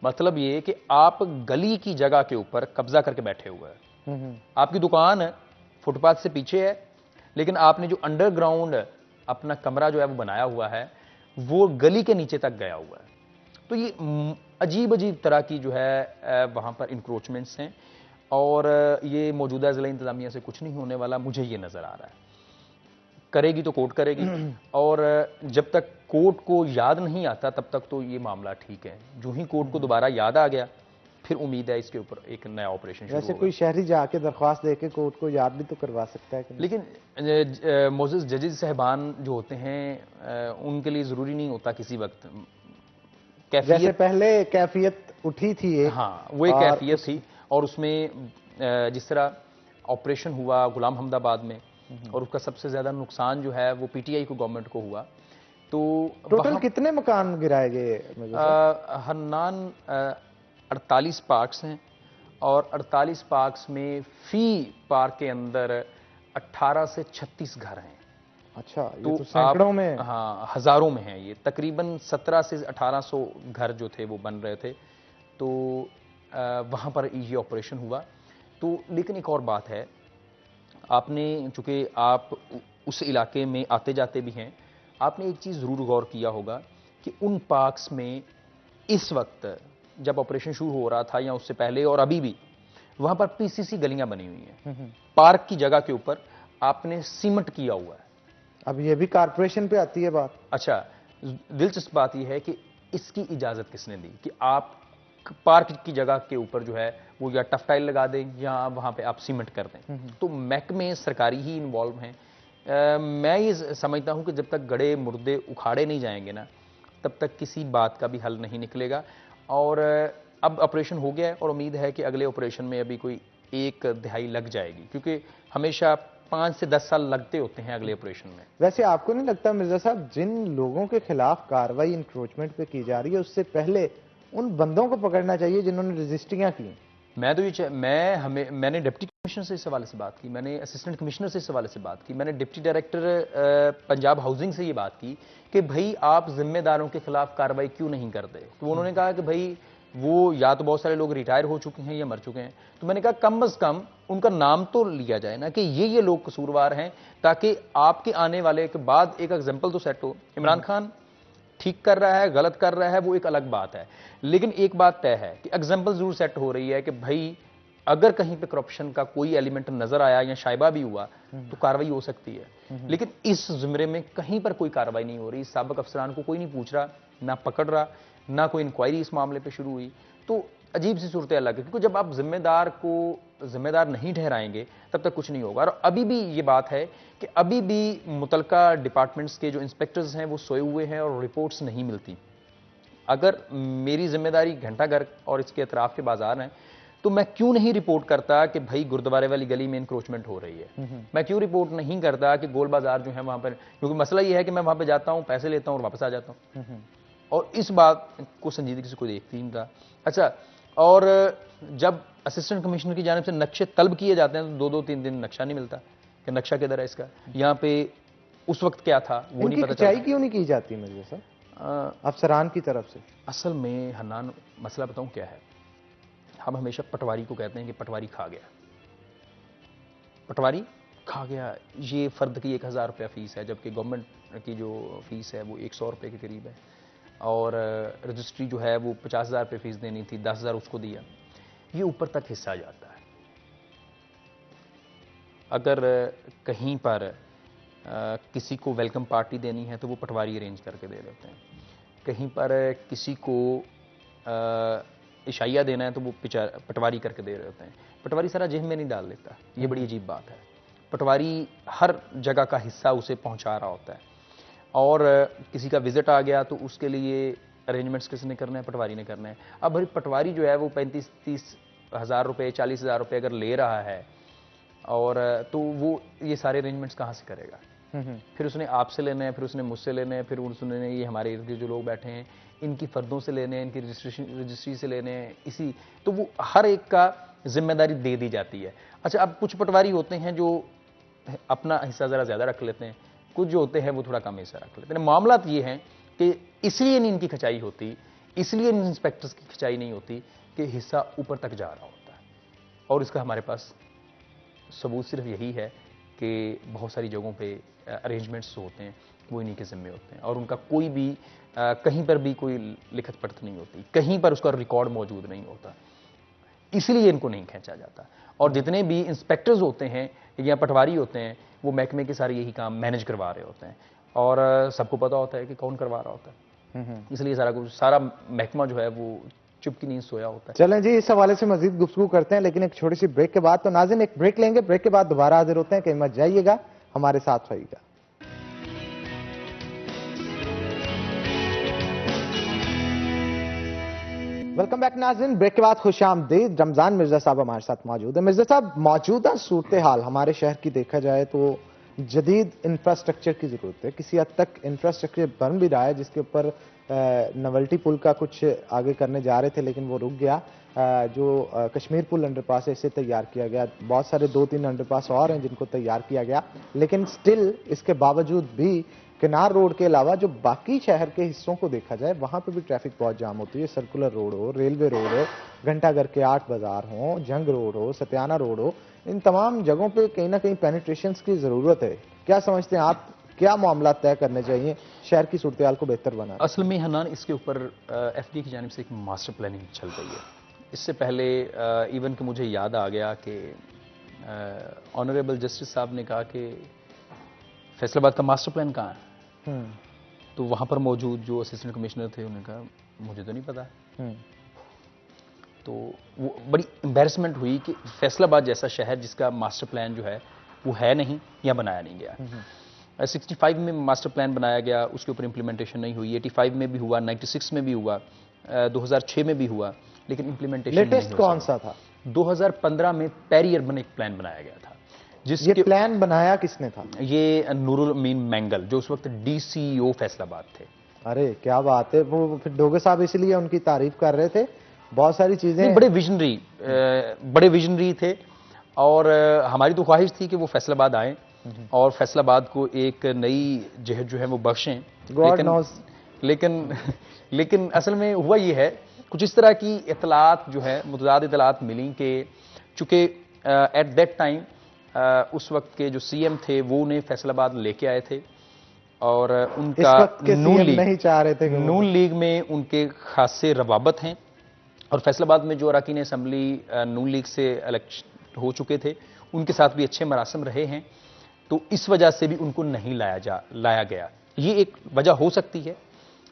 मतलब ये कि आप गली की जगह के ऊपर कब्जा करके बैठे हुए हैं। आपकी दुकान फुटपाथ से पीछे है लेकिन आपने जो अंडरग्राउंड अपना कमरा जो है वो बनाया हुआ है वो गली के नीचे तक गया हुआ है। तो ये अजीब अजीब तरह की जो है वहां पर इंक्रोचमेंट्स हैं और ये मौजूदा जिला इंतजामिया से कुछ नहीं होने वाला, मुझे ये नजर आ रहा है। करेगी तो कोर्ट करेगी और जब तक कोर्ट को याद नहीं आता तब तक तो ये मामला ठीक है। जो ही कोर्ट को दोबारा याद आ गया फिर उम्मीद है इसके ऊपर एक नया ऑपरेशन शुरू वैसे होगा। कोई शहरी जाके दरख्वास्त देके कोर्ट को याद भी तो करवा सकता है कि नहीं? लेकिन मोजिज जजेज साहबान जो होते हैं उनके लिए जरूरी नहीं होता किसी वक्त जैसे कैफियत। पहले कैफियत उठी थी एक, हाँ, वो एक कैफियत थी और उसमें जिस तरह ऑपरेशन हुआ गुलाम हमदाबाद में और उसका सबसे ज्यादा नुकसान जो है वो पीटीआई को गवर्नमेंट को हुआ। तो टोटल कितने मकान गिराए गए? हन्नान 48 पार्क्स हैं और 48 पार्क्स में फी पार्क के अंदर 18 से 36 घर हैं। अच्छा, ये तो सैकड़ों में। हाँ, हजारों में हैं। ये तकरीबन 17 से 1800 घर जो थे वो बन रहे थे। तो वहां पर ये ऑपरेशन हुआ। तो लेकिन एक और बात है, आपने चूंकि आप उस इलाके में आते जाते भी हैं, आपने एक चीज जरूर गौर किया होगा कि उन पार्क्स में इस वक्त जब ऑपरेशन शुरू हो रहा था या उससे पहले और अभी भी वहां पर पीसीसी गलियां बनी हुई हैं। पार्क की जगह के ऊपर आपने सीमेंट किया हुआ है। अब ये भी कारपोरेशन पे आती है बात। अच्छा, दिलचस्प बात यह है कि इसकी इजाजत किसने दी कि आप पार्क की जगह के ऊपर जो है वो या टफ टाइल लगा दें या वहां पे आप सीमेंट कर दें। तो महकमे सरकारी ही इन्वॉल्व हैं। मैं ये समझता हूं कि जब तक गड़े मुर्दे उखाड़े नहीं जाएंगे ना तब तक किसी बात का भी हल नहीं निकलेगा। और अब ऑपरेशन हो गया है और उम्मीद है कि अगले ऑपरेशन में अभी कोई 1 दिहाई लग जाएगी, क्योंकि हमेशा 5 से 10 साल लगते होते हैं अगले ऑपरेशन में। वैसे आपको नहीं लगता मिर्जा साहब, जिन लोगों के खिलाफ कार्रवाई इंक्रोचमेंट पे की जा रही है उससे पहले उन बंदों को पकड़ना चाहिए जिन्होंने रजिस्ट्रियां की? मैंने डिप्टी कमिश्नर से इस हवाले से बात की, मैंने असिस्टेंट कमिश्नर से इस हवाले से बात की, मैंने डिप्टी डायरेक्टर पंजाब हाउसिंग से ये बात की कि भाई आप जिम्मेदारों के खिलाफ कार्रवाई क्यों नहीं करते। तो उन्होंने कहा कि भाई वो या तो बहुत सारे लोग रिटायर हो चुके हैं या मर चुके हैं। तो मैंने कहा कम अज कम उनका नाम तो लिया जाए ना कि ये लोग कसूरवार हैं, ताकि आपके आने वाले के बाद एक एग्जाम्पल तो सेट हो। इमरान खान ठीक कर रहा है, गलत कर रहा है, वो एक अलग बात है, लेकिन एक बात तय है कि एग्जाम्पल जरूर सेट हो रही है कि भाई अगर कहीं पे करप्शन का कोई एलिमेंट नजर आया या शायबा भी हुआ तो कार्रवाई हो सकती है। लेकिन इस ज़िम्रे में कहीं पर कोई कार्रवाई नहीं हो रही। साबिक अफसरान को कोई नहीं पूछ रहा, ना पकड़ रहा, ना कोई इंक्वायरी इस मामले पे शुरू हुई। तो अजीब सी सूरत अलग है, क्योंकि जब आप जिम्मेदार को जिम्मेदार नहीं ठहराएंगे तब तक कुछ नहीं होगा। और अभी भी ये बात है कि अभी भी मुतलका डिपार्टमेंट्स के जो इंस्पेक्टर्स हैं वो सोए हुए हैं और रिपोर्ट्स नहीं मिलती। अगर मेरी जिम्मेदारी घंटाघर और इसके अतराफ के बाजार हैं तो मैं क्यों नहीं रिपोर्ट करता कि भाई गुरुद्वारे वाली गली में इंक्रोचमेंट हो रही है। मैं क्यों रिपोर्ट नहीं करता कि गोल बाजार जो है वहां पर, क्योंकि मसला ये है कि मैं वहां पर जाता हूं, पैसे लेता हूं और वापस आ जाता हूं, और इस बात को संजीदगी से कोई देखती नहीं था। अच्छा, और जब असिस्टेंट कमिश्नर की जानिब से नक्शे तलब किए जाते हैं तो 2-2 3 दिन नक्शा नहीं मिलता कि नक्शा किधर है इसका, यहाँ पे उस वक्त क्या था वो नहीं पता चलता। क्यों नहीं की जाती मिर्जा साहब अफसरान की तरफ से? असल में हन्नान मसला बताऊं क्या है, हम हमेशा पटवारी को कहते हैं कि पटवारी खा गया, पटवारी खा गया। ये फर्द की 1000 रुपया फीस है, जबकि गवर्नमेंट की जो फीस है वो 100 रुपये के करीब है, और रजिस्ट्री जो है वो 50,000 रुपये फीस देनी थी, 10,000 उसको दिया। ये ऊपर तक हिस्सा जाता है। अगर कहीं पर किसी को वेलकम पार्टी देनी है तो वो पटवारी अरेंज करके दे देते हैं, कहीं पर किसी को इशाइया देना है तो वो पटवारी करके दे देते हैं। पटवारी सारा जेब में नहीं डाल देता, ये बड़ी अजीब बात है। पटवारी हर जगह का हिस्सा उसे पहुंचा रहा होता है, और किसी का विजिट आ गया तो उसके लिए अरेंजमेंट्स किसने करना है? पटवारी ने करना है। अब भाई पटवारी जो है वो 35-30 हज़ार रुपये, 40 हज़ार रुपये अगर ले रहा है, और तो वो ये सारे अरेंजमेंट्स कहाँ से करेगा? फिर उसने आपसे लेने हैं, फिर उसने मुझसे लेने हैं, फिर उसने ये हमारे इर्द गिर्द जो लोग बैठे हैं इनकी फ़र्दों से लेने हैं, इनकी रजिस्ट्री से लेने हैं, इसी तो वो हर एक का जिम्मेदारी दे दी जाती है। अच्छा, अब कुछ पटवारी होते हैं जो अपना हिस्सा ज़रा ज़्यादा रख लेते हैं, कुछ जो होते हैं वो थोड़ा कम हिस्सा रख लेते हैं। मामला ये हैं कि इसलिए नहीं इनकी खिंचाई होती, इसलिए इन इंस्पेक्टर्स की खिंचाई नहीं होती कि हिस्सा ऊपर तक जा रहा होता है, और इसका हमारे पास सबूत सिर्फ यही है कि बहुत सारी जगहों पे अरेंजमेंट्स होते हैं वो इन्हीं के ज़िम्मे होते हैं, और उनका कोई भी कहीं पर भी कोई लिखत पढ़त नहीं होती, कहीं पर उसका रिकॉर्ड मौजूद नहीं होता, इसलिए इनको नहीं खींचा जाता। और जितने भी इंस्पेक्टर्स होते हैं या पटवारी होते हैं वो महकमे के सारे यही काम मैनेज करवा रहे होते हैं, और सबको पता होता है कि कौन करवा रहा होता है, इसलिए सारा महकमा जो है वो चुप की नींद सोया होता है। चलें जी, इस हवाले से मजीद गुफ्तगू करते हैं, लेकिन एक छोटी सी ब्रेक के बाद। तो नाज़रीन, एक ब्रेक लेंगे, ब्रेक के बाद दोबारा हाजिर होते हैं। कहीं मत जाइएगा, हमारे साथ रहिएगा। वेलकम बैक नाज़रीन, ब्रेक के बाद खुशामदीद। रमजान मिर्जा साहब हमारे साथ मौजूद है। मिर्जा साहब, मौजूदा सूरत हाल हमारे शहर की देखा जाए तो जदीद इंफ्रास्ट्रक्चर की जरूरत है। किसी हद तक इंफ्रास्ट्रक्चर बन भी रहा है, जिसके ऊपर नवल्टी पुल का कुछ आगे करने जा रहे थे लेकिन वो रुक गया। जो कश्मीर पुल अंडरपास है, इसे तैयार किया गया। बहुत सारे 2-3 अंडरपास और हैं जिनको तैयार किया गया, लेकिन स्टिल इसके बावजूद भी किनार रोड के अलावा जो बाकी शहर के हिस्सों को देखा जाए वहां पे भी ट्रैफिक बहुत जाम होती है। सर्कुलर रोड हो, रेलवे रोड हो, घंटाघर के 8 बाजार हो, जंग रोड हो, सत्याना रोड हो, इन तमाम जगहों पे कहीं ना कहीं पेनिट्रेशन की जरूरत है। क्या समझते हैं आप, क्या मामला तय करने चाहिए शहर की सूरत हाल को बेहतर बनाने? असल में हनान, इसके ऊपर एफडी की जानिब से एक मास्टर प्लानिंग चल रही है। इससे पहले इवन कि मुझे याद आ गया कि ऑनरेबल जस्टिस साहब ने कहा कि फैसलाबाद का मास्टर प्लान कहाँ है, तो वहां पर मौजूद जो असिस्टेंट कमिश्नर थे उन्होंने कहा मुझे तो नहीं पता। तो वो बड़ी एम्बैरेसमेंट हुई कि फैसलाबाद जैसा शहर जिसका मास्टर प्लान जो है वो है नहीं या बनाया नहीं गया। 65 में मास्टर प्लान बनाया गया, उसके ऊपर इंप्लीमेंटेशन नहीं हुई। 85 में भी हुआ, 96 में भी हुआ, 2006 में भी हुआ, लेकिन इंप्लीमेंटेशन लेटेस्ट कौन सा था? 2015 में पेरी अर्बन एक प्लान बनाया गया था। ये प्लान बनाया किसने था? ये नूरुल अमीन मैंगल, जो उस वक्त डीसीओ फैसलाबाद थे। अरे क्या बात है, वो फिर डोगे साहब इसलिए उनकी तारीफ कर रहे थे, बहुत सारी चीजें। बड़े विजनरी थे, और हमारी तो ख्वाहिश थी कि वो फैसलाबाद आए और फैसलाबाद को एक नई जहत जो है वो बख्शें। लेकिन असल में हुआ ये है, कुछ इस तरह की इतलात जो है, मुतज़ाद इतलात मिली कि चूंकि एट दैट टाइम उस वक्त के जो सीएम थे वो उन्हें फैसलाबाद लेके आए थे, और उनका नून लीग नहीं चाह रहे थे। नून लीग में उनके खासे रवाबत हैं, और फैसलाबाद में जो अरकान असम्बली नून लीग से इलेक्ट हो चुके थे उनके साथ भी अच्छे मरासम रहे हैं, तो इस वजह से भी उनको नहीं लाया गया। ये एक वजह हो सकती है,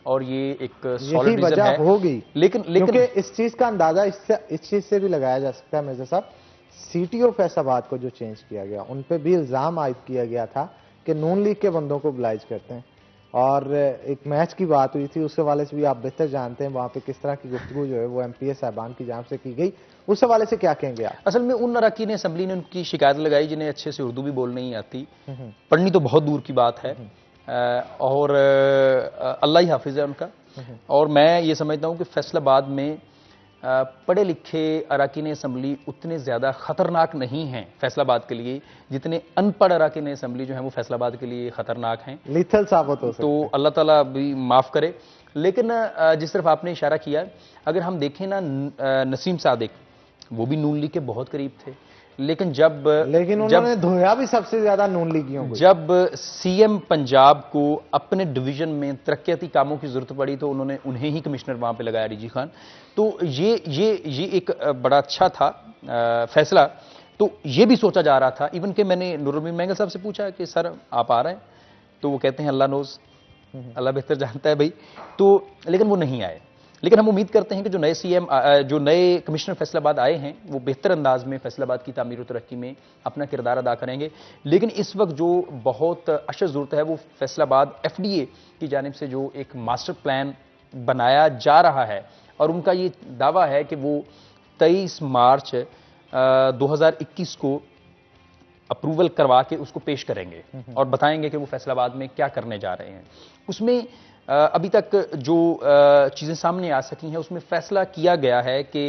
और ये एक सॉलिड रीजन है होगी। लेकिन इस चीज का अंदाजा इस चीज से भी लगाया जा सकता है मिर्जा साहब, सीटीओ फैसलाबाद को जो चेंज किया गया उन पे भी इल्जाम आयद किया गया था कि नून लीग के बंदों को ब्लाइज करते हैं, और एक मैच की बात हुई थी, उस हवाले से भी आप बेहतर जानते हैं वहां पे किस तरह की गुफ्तगू जो है वो एमपीए साहबान की जानिब से की गई। उस हवाले से क्या कहेंगे आप? असल में उन अरकान असम्बली ने उनकी शिकायत लगाई जिन्हें अच्छे से उर्दू भी बोलनी नहीं आती, पढ़नी तो बहुत दूर की बात है, और अल्लाह ही हाफिज है उनका। और मैं ये समझता हूं कि फैसलाबाद में पढ़े लिखे अरकान असम्बली उतने ज़्यादा ख़तरनाक नहीं हैं फैसलाबाद के लिए जितने अनपढ़ अरकान असम्बली जो हैं वो फैसलाबाद के लिए ख़तरनाक हैं, लीथल साबित हो सकते। तो अल्लाह ताला भी माफ़ करे। लेकिन जिस तरफ आपने इशारा किया, अगर हम देखें ना, नसीम सादिक वो भी नून लीग के बहुत करीब थे, लेकिन उन्होंने धोया भी सबसे ज्यादा नून लीगियों को। जब सीएम पंजाब को अपने डिवीजन में तरक्याती कामों की जरूरत पड़ी तो उन्होंने उन्हें ही कमिश्नर वहां पे लगाया, रिजी खान। तो ये एक बड़ा अच्छा था फैसला। तो ये भी सोचा जा रहा था, इवन के मैंने नूरुल अमीन मैंगल साहब से पूछा कि सर आप आ रहे हैं, तो वो कहते हैं अल्लाह नोज, अल्लाह बेहतर जानता है भाई। तो लेकिन वो नहीं आए, लेकिन हम उम्मीद करते हैं कि जो नए कमिश्नर फैसलाबाद आए हैं वो बेहतर अंदाज में फैसलाबाद की तामीर और तरक्की में अपना किरदार अदा करेंगे। लेकिन इस वक्त जो बहुत अशद ज़रूरत है वो फैसलाबाद एफडीए की जानिब से जो एक मास्टर प्लान बनाया जा रहा है और उनका ये दावा है कि वो 23 मार्च 2021 को अप्रूवल करवा के उसको पेश करेंगे और बताएंगे कि वो फैसलाबाद में क्या करने जा रहे हैं। उसमें अभी तक जो चीज़ें सामने आ सकी हैं उसमें फैसला किया गया है कि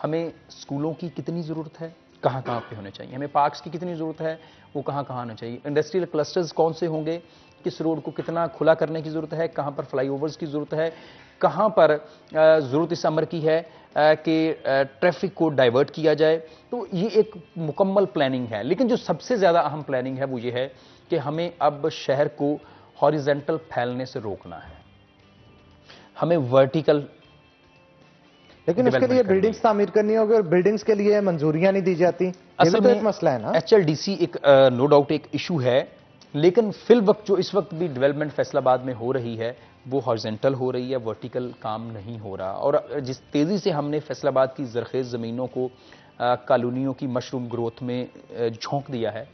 हमें स्कूलों की कितनी ज़रूरत है, कहाँ कहाँ पे होने चाहिए, हमें पार्क्स की कितनी ज़रूरत है, वो कहाँ कहाँ होने चाहिए, इंडस्ट्रियल क्लस्टर्स कौन से होंगे, किस रोड को कितना खुला करने की ज़रूरत है, कहाँ पर फ्लाईओवर्स की ज़रूरत है, कहाँ पर ज़रूरत इस अमर की है कि ट्रैफिक को डाइवर्ट किया जाए। तो ये एक मुकम्मल प्लानिंग है, लेकिन जो सबसे ज़्यादा अहम प्लानिंग है वो ये है कि हमें अब शहर को हॉरिजेंटल फैलने से रोकना है, हमें वर्टिकल। लेकिन उसके लिए बिल्डिंग्स तामीर करनी होगी और बिल्डिंग्स के लिए मंजूरियां नहीं दी जाती, ये भी तो एक मसला है ना। HLDC एक नो डाउट एक इशू है, लेकिन फिल वक्त जो इस वक्त भी डेवलपमेंट फैसलाबाद में हो रही है वो हॉरिजेंटल हो रही है, वर्टिकल काम नहीं हो रहा। और जिस तेज़ी से हमने फैसलाबाद की ज़रखेज़ ज़मीनों को कॉलोनियों की मशरूम ग्रोथ में झोंक दिया है,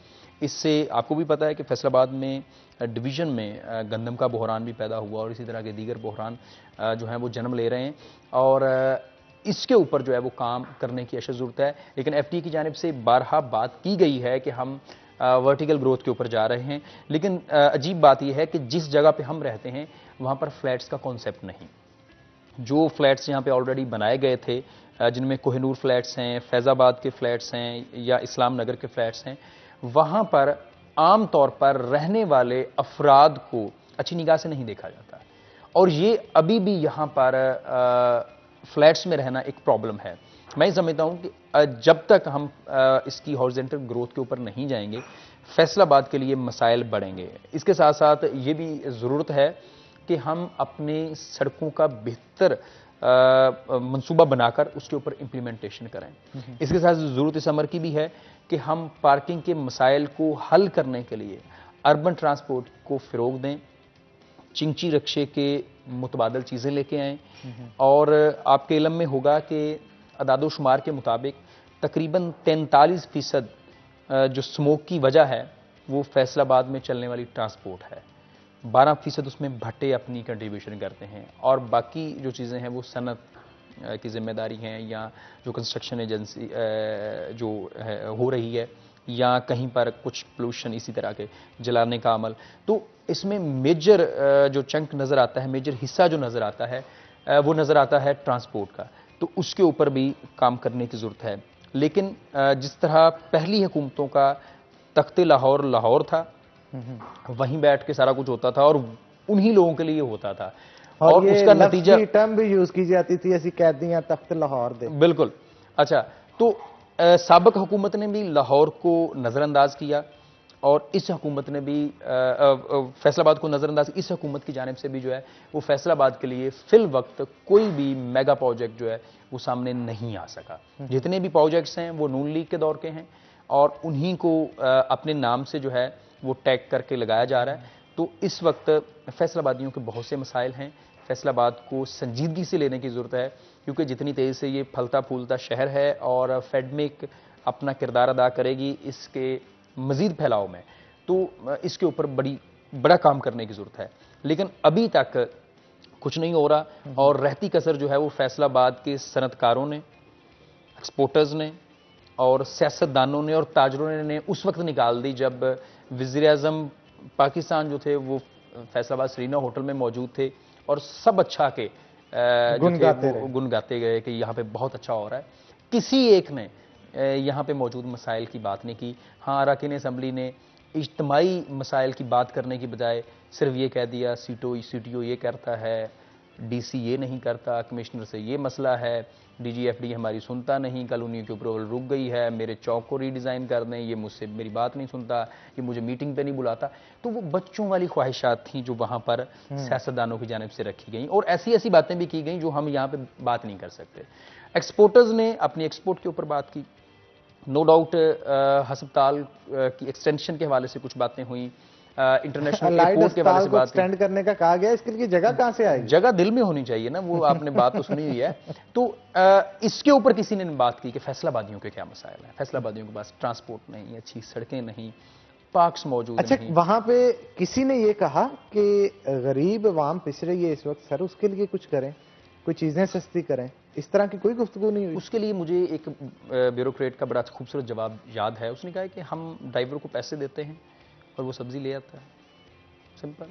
इससे आपको भी पता है कि फैसलाबाद में डिवीज़न में गंदम का बहरान भी पैदा हुआ और इसी तरह के दीगर बहरान जो हैं वो जन्म ले रहे हैं और इसके ऊपर जो है वो काम करने की अशद ज़रूरत है। लेकिन FTA की जानिब से बारहा बात की गई है कि हम वर्टिकल ग्रोथ के ऊपर जा रहे हैं, लेकिन अजीब बात यह है कि जिस जगह पे हम रहते हैं वहाँ पर फ्लैट्स का कॉन्सेप्ट नहीं। जो फ्लैट्स यहाँ पे ऑलरेडी बनाए गए थे, जिनमें कोहिनूर फ्लैट्स हैं, फैज़ाबाद के फ्लैट्स हैं या इस्लाम नगर के फ्लैट्स हैं, वहाँ पर आम तौर पर रहने वाले अफराद को अच्छी निगाह से नहीं देखा जाता और ये अभी भी यहाँ पर फ्लैट्स में रहना एक प्रॉब्लम है। मैं समझता हूँ कि जब तक हम इसकी हॉरिजेंटल ग्रोथ के ऊपर नहीं जाएंगे, फैसलाबाद के लिए मसाइल बढ़ेंगे। इसके साथ साथ ये भी ज़रूरत है कि हम अपने सड़कों का बेहतर मंसूबा बनाकर उसके ऊपर इम्प्लीमेंटेशन करें। इसके साथ ज़रूरत इस अमर की भी है कि हम पार्किंग के मसाइल को हल करने के लिए अर्बन ट्रांसपोर्ट को फ़रोग दें, चिंची रक्शे के मुतबादल चीज़ें लेके आएँ। और आपके इल्म में होगा कि अदादोशुमार के मुताबिक तकरीबन 43% जो स्मोक की वजह है वो फैसलाबाद में चलने वाली ट्रांसपोर्ट है, 12% उसमें भट्टे अपनी कंट्रीब्यूशन करते हैं और बाकी जो चीज़ें हैं वो सनत की जिम्मेदारी हैं या जो कंस्ट्रक्शन एजेंसी जो है हो रही है या कहीं पर कुछ पोल्यूशन इसी तरह के जलाने का अमल। तो इसमें मेजर जो चंक नज़र आता है, मेजर हिस्सा जो नज़र आता है वो नज़र आता है ट्रांसपोर्ट का, तो उसके ऊपर भी काम करने की ज़रूरत है। लेकिन जिस तरह पहली हुकूमतों का तख्ते लाहौर लाहौर था, वहीं बैठ के सारा कुछ होता था और उन्हीं लोगों के लिए होता था और उसका नतीजा टर्म भी यूज की जाती थी, ऐसी कैदियां तख्त लाहौर दे। बिल्कुल। अच्छा, तो साबिक हुकूमत ने भी लाहौर को नज़रअंदाज किया और इस हुकूमत ने भी फैसलाबाद को नज़रअंदाज, इस हुकूमत की जानिब से भी जो है वो फैसलाबाद के लिए फिल वक्त कोई भी मेगा प्रोजेक्ट जो है वो सामने नहीं आ सका। जितने भी प्रोजेक्ट्स हैं वो नून लीग के दौर के हैं और उन्हीं को अपने नाम से जो है वो टैग करके लगाया जा रहा है। तो इस वक्त फैसलाबादियों के बहुत से मसाइल हैं, फैसलाबाद को संजीदगी से लेने की ज़रूरत है क्योंकि जितनी तेज़ी से ये फलता फूलता शहर है और फेडमिक अपना किरदार अदा करेगी इसके मज़ीद फैलाव में, तो इसके ऊपर बड़ा काम करने की ज़रूरत है। लेकिन अभी तक कुछ नहीं हो रहा और रहती कसर जो है वो फैसलाबाद के सनतकारों ने, एक्सपोर्टर्स ने और सियासतदानों ने और ताजरों ने उस वक्त निकाल दी जब वज़ीर-ए-आज़म पाकिस्तान जो थे वो फैसलाबाद सरीना होटल में मौजूद थे और सब अच्छा के गुन गाते गए कि यहाँ पे बहुत अच्छा हो रहा है। किसी एक ने यहाँ पे मौजूद मसाइल की बात नहीं की। हाँ, अरकान असम्बली ने इज्तिमाई मसाइल की बात करने की बजाय सिर्फ ये कह दिया CTO ये करता है, DC ये नहीं करता, कमिश्नर से ये मसला है, DGFD हमारी सुनता नहीं, कॉलोनी की अप्रूवल रुक गई है, मेरे चौक को रीडिज़ाइन कर दें, ये मुझसे मेरी बात नहीं सुनता, ये मुझे मीटिंग पे नहीं बुलाता। तो वो बच्चों वाली ख्वाहिशात थी जो वहाँ पर सियासतदानों की जानिब से रखी गई और ऐसी ऐसी बातें भी की गई जो हम यहाँ पे बात नहीं कर सकते। एक्सपोर्टर्स ने अपनी एक्सपोर्ट के ऊपर बात की, नो डाउट हस्पताल की एक्सटेंशन के हवाले से कुछ बातें हुई, इंटरनेशनल एयरपोर्ट के हवाले से बात एक्सटेंड करने का कहा गया, इसके लिए जगह कहां से आएगी? जगह दिल में होनी चाहिए ना, वो आपने बात तो सुनी हुई है। तो इसके ऊपर किसी ने बात की कि फैसलाबादियों के क्या मसाइल हैं, फैसलाबादियों के पास ट्रांसपोर्ट नहीं, अच्छी सड़कें नहीं, पार्क्स मौजूद अच्छा, नहीं। वहां पे किसी ने ये कहा कि गरीब अवाम पिस रही है इस वक्त, सर उसके लिए कुछ करें, कोई चीजें सस्ती करें, इस तरह की कोई गुफ्तगू नहीं हुई? उसके लिए मुझे एक ब्यूरोक्रेट का बड़ा खूबसूरत जवाब याद है। उसने कहा कि हम ड्राइवर को पैसे देते हैं और वो सब्जी ले आता है, सिंपल।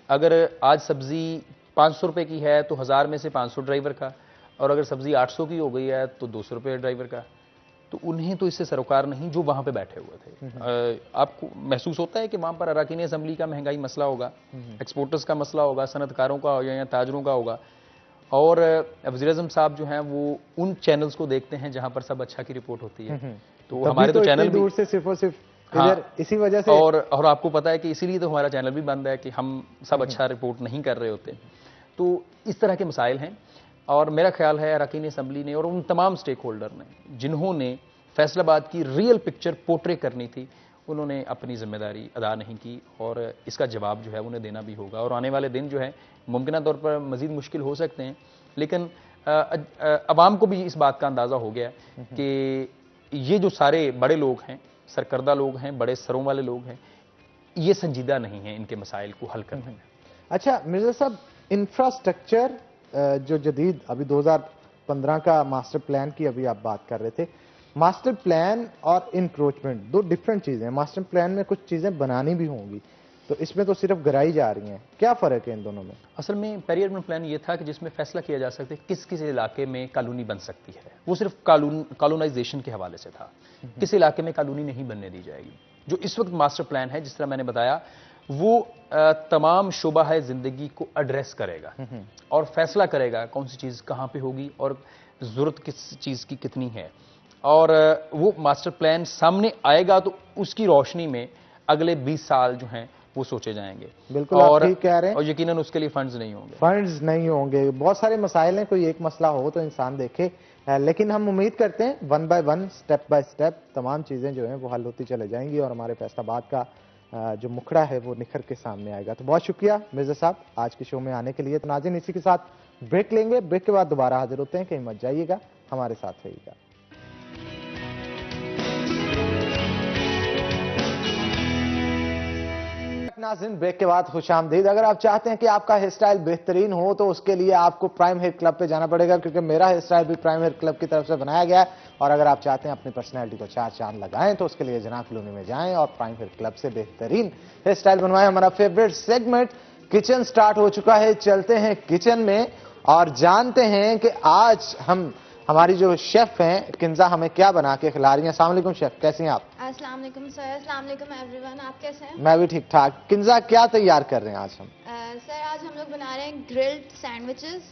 अगर आज सब्जी 500 रुपए की है तो 1000 में से 500 ड्राइवर का, और अगर सब्जी 800 की हो गई है तो 200 रुपये ड्राइवर का। तो उन्हें तो इससे सरोकार नहीं जो वहां पे बैठे हुए थे। आपको महसूस होता है कि वहां पर अरकान असम्बली का महंगाई मसला होगा, एक्सपोर्टर्स का मसला होगा, सनतकारों का होगा या ताजरों का होगा, और वज़ीर-ए-आज़म साहब जो हैं वो उन चैनल्स को देखते हैं जहां पर सब अच्छा की रिपोर्ट होती है। तो हमारे तो चैनल इतनी दूर से सिर्फ और सिर्फ इधर इसी वजह से, और आपको पता है कि इसीलिए तो हमारा चैनल भी बंद है कि हम सब अच्छा रिपोर्ट नहीं कर रहे होते। तो इस तरह के मसाइल हैं, और मेरा ख्याल है अरकान असम्बली ने और उन तमाम स्टेक होल्डर ने जिन्होंने फैसलाबाद की रियल पिक्चर पोर्ट्रे करनी थी, उन्होंने अपनी जिम्मेदारी अदा नहीं की, और इसका जवाब जो है उन्हें देना भी होगा। और आने वाले दिन जो है मुमकिन तौर पर मजीद मुश्किल हो सकते हैं, लेकिन अवाम को भी इस बात का अंदाज़ा हो गया कि ये जो सारे बड़े लोग हैं, सरकर्दा लोग हैं, बड़े सरों वाले लोग हैं, ये संजीदा नहीं है इनके मसाइल को हल करने में। अच्छा मिर्जा साहब, इंफ्रास्ट्रक्चर जो जदीद अभी 2015 का मास्टर प्लान की अभी आप बात कर रहे थे, मास्टर प्लान और इंक्रोचमेंट दो डिफरेंट चीजें हैं। मास्टर प्लान में कुछ चीजें बनानी भी होंगी, तो इसमें तो सिर्फ गिराई जा रही हैं, क्या फर्क है इन दोनों में? असल में पेरी अर्बन प्लान ये था कि जिसमें फैसला किया जा सकता है किस किस इलाके में कॉलोनी बन सकती है। वो सिर्फ कॉलोनाइजेशन के हवाले से था, किस इलाके में कॉलोनी नहीं बनने दी जाएगी। जो इस वक्त मास्टर प्लान है, जिस तरह मैंने बताया, वो तमाम शोबा है जिंदगी को एड्रेस करेगा और फैसला करेगा कौन सी चीज़ कहाँ पे होगी और ज़रूरत किस चीज़ की कितनी है। और वो मास्टर प्लान सामने आएगा तो उसकी रोशनी में अगले 20 साल जो हैं वो सोचे जाएंगे। बिल्कुल आप ठीक कह रहे हैं, और यकीनन उसके लिए फंड्स नहीं होंगे। फंड्स नहीं होंगे, बहुत सारे मसाइल हैं, कोई एक मसला हो तो इंसान देखे, लेकिन हम उम्मीद करते हैं one by one, step by step तमाम चीज़ें जो हैं वो हल होती चले जाएंगी और हमारे फैसलाबाद का जो मुखड़ा है वो निखर के सामने आएगा। तो बहुत शुक्रिया मिर्जा साहब आज के शो में आने के लिए। तो नाज़रीन, इसी के साथ ब्रेक लेंगे, ब्रेक के बाद दोबारा हाजिर होते हैं, कहीं मत जाइएगा, हमारे साथ रहिएगा। नाज़रीन, ब्रेक के बाद खुशामदीद। अगर आप चाहते हैं कि आपका हेयर स्टाइल बेहतरीन हो तो उसके लिए आपको प्राइम हेयर क्लब पे जाना पड़ेगा, क्योंकि मेरा हेयर स्टाइल भी प्राइम हेयर क्लब की तरफ से बनाया गया है। और अगर आप चाहते हैं अपनी पर्सनैलिटी को चार चांद लगाएं तो उसके लिए जना कॉलोनी में जाएं और प्राइम हेयर क्लब से बेहतरीन हेयर स्टाइल बनवाएं। हमारा फेवरेट सेगमेंट किचन स्टार्ट हो चुका है, चलते हैं किचन में और जानते हैं कि आज हमारी जो शेफ हैं किंजा हमें क्या बना के खिला रही हैं। अस्सलाम वालेकुम शेफ, कैसी हैं आप? अस्सलाम वालेकुम सर, अस्सलाम वालेकुम एवरीवन, आप कैसे हैं? मैं भी ठीक ठाक। किंजा, क्या तैयार कर रहे हैं आज हम? सर आज हम लोग बना रहे हैं ग्रिल्ड सैंडविचेस,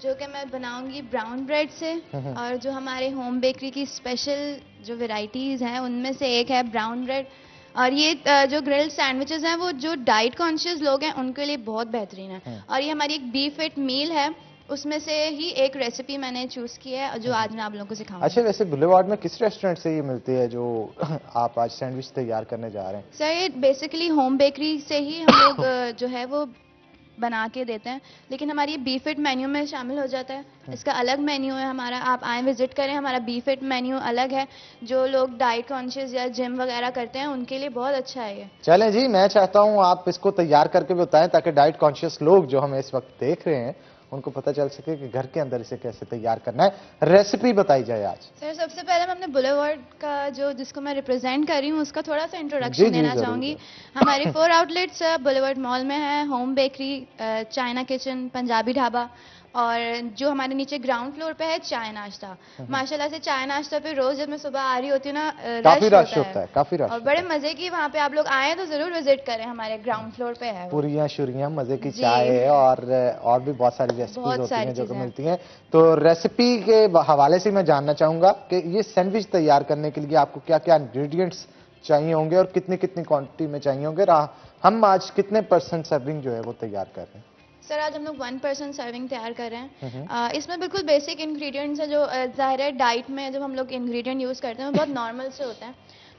जो कि मैं बनाऊंगी ब्राउन ब्रेड से, और जो हमारे होम बेकरी की स्पेशल जो वेराइटीज़ हैं उनमें से एक है ब्राउन ब्रेड। और ये जो ग्रिल्ड सैंडविचेस हैं वो जो डाइट कॉन्शियस लोग हैं उनके लिए बहुत बेहतरीन है। और ये हमारी एक बीफ इट मील है, उसमें से ही एक रेसिपी मैंने चूज की है जो आज मैं आप लोगों को सिखाऊंगी। अच्छा, वैसे बुलेवार्ड में किस रेस्टोरेंट से ये मिलती है जो आप आज सैंडविच तैयार करने जा रहे हैं? सर ये बेसिकली होम बेकरी से ही हम लोग जो है वो बना के देते हैं, लेकिन हमारी ये बीफ इट मेन्यू में शामिल हो जाता है। इसका अलग मेन्यू है हमारा, आप आए विजिट करें, हमारा बीफ इट मेन्यू अलग है। जो लोग डाइट कॉन्शियस या जिम वगैरह करते हैं उनके लिए बहुत अच्छा है ये। चलें जी, मैं चाहता हूँ आप इसको तैयार करके बताएं ताकि डाइट कॉन्शियस लोग जो हमें इस वक्त देख रहे हैं उनको पता चल सके कि घर के अंदर इसे कैसे तैयार करना है। रेसिपी बताई जाए आज। सर सबसे पहले मैं अपने बुलेवार्ड का जिसको मैं रिप्रेजेंट कर रही हूँ उसका थोड़ा सा इंट्रोडक्शन देना चाहूंगी। हमारे 4 आउटलेट्स बुलेवार्ड मॉल में है, home bakery, China kitchen, Punjabi dhaba, और जो हमारे नीचे ग्राउंड फ्लोर पे है चाय नाश्ता। माशाल्लाह से चाय नाश्ता पे रोज जब मैं सुबह आ रही होती हूँ ना, काफी रश होता है, काफी रश, और बड़े मजे की वहाँ पे आप लोग आए तो जरूर विजिट करें, हमारे ग्राउंड फ्लोर पे है। पूरियां शुरियां, मजे की चाय है और भी बहुत सारी रेसिपीज होती हैं जो मिलती हैं। तो रेसिपी के हवाले से मैं जानना चाहूंगा कि ये सैंडविच तैयार करने के लिए आपको क्या क्या इंग्रेडिएंट्स चाहिए होंगे और कितनी कितनी क्वांटिटी में चाहिए होंगे, हम आज कितने % सर्विंग जो है वो तैयार कर रहे हैं? सर आज हम लोग 1% सर्विंग तैयार कर रहे हैं। इसमें बिल्कुल बेसिक इंग्रेडिएंट्स है, जो जाहिर है डाइट में जब हम लोग इंग्रेडिएंट यूज़ करते हैं वो बहुत नॉर्मल से होते हैं।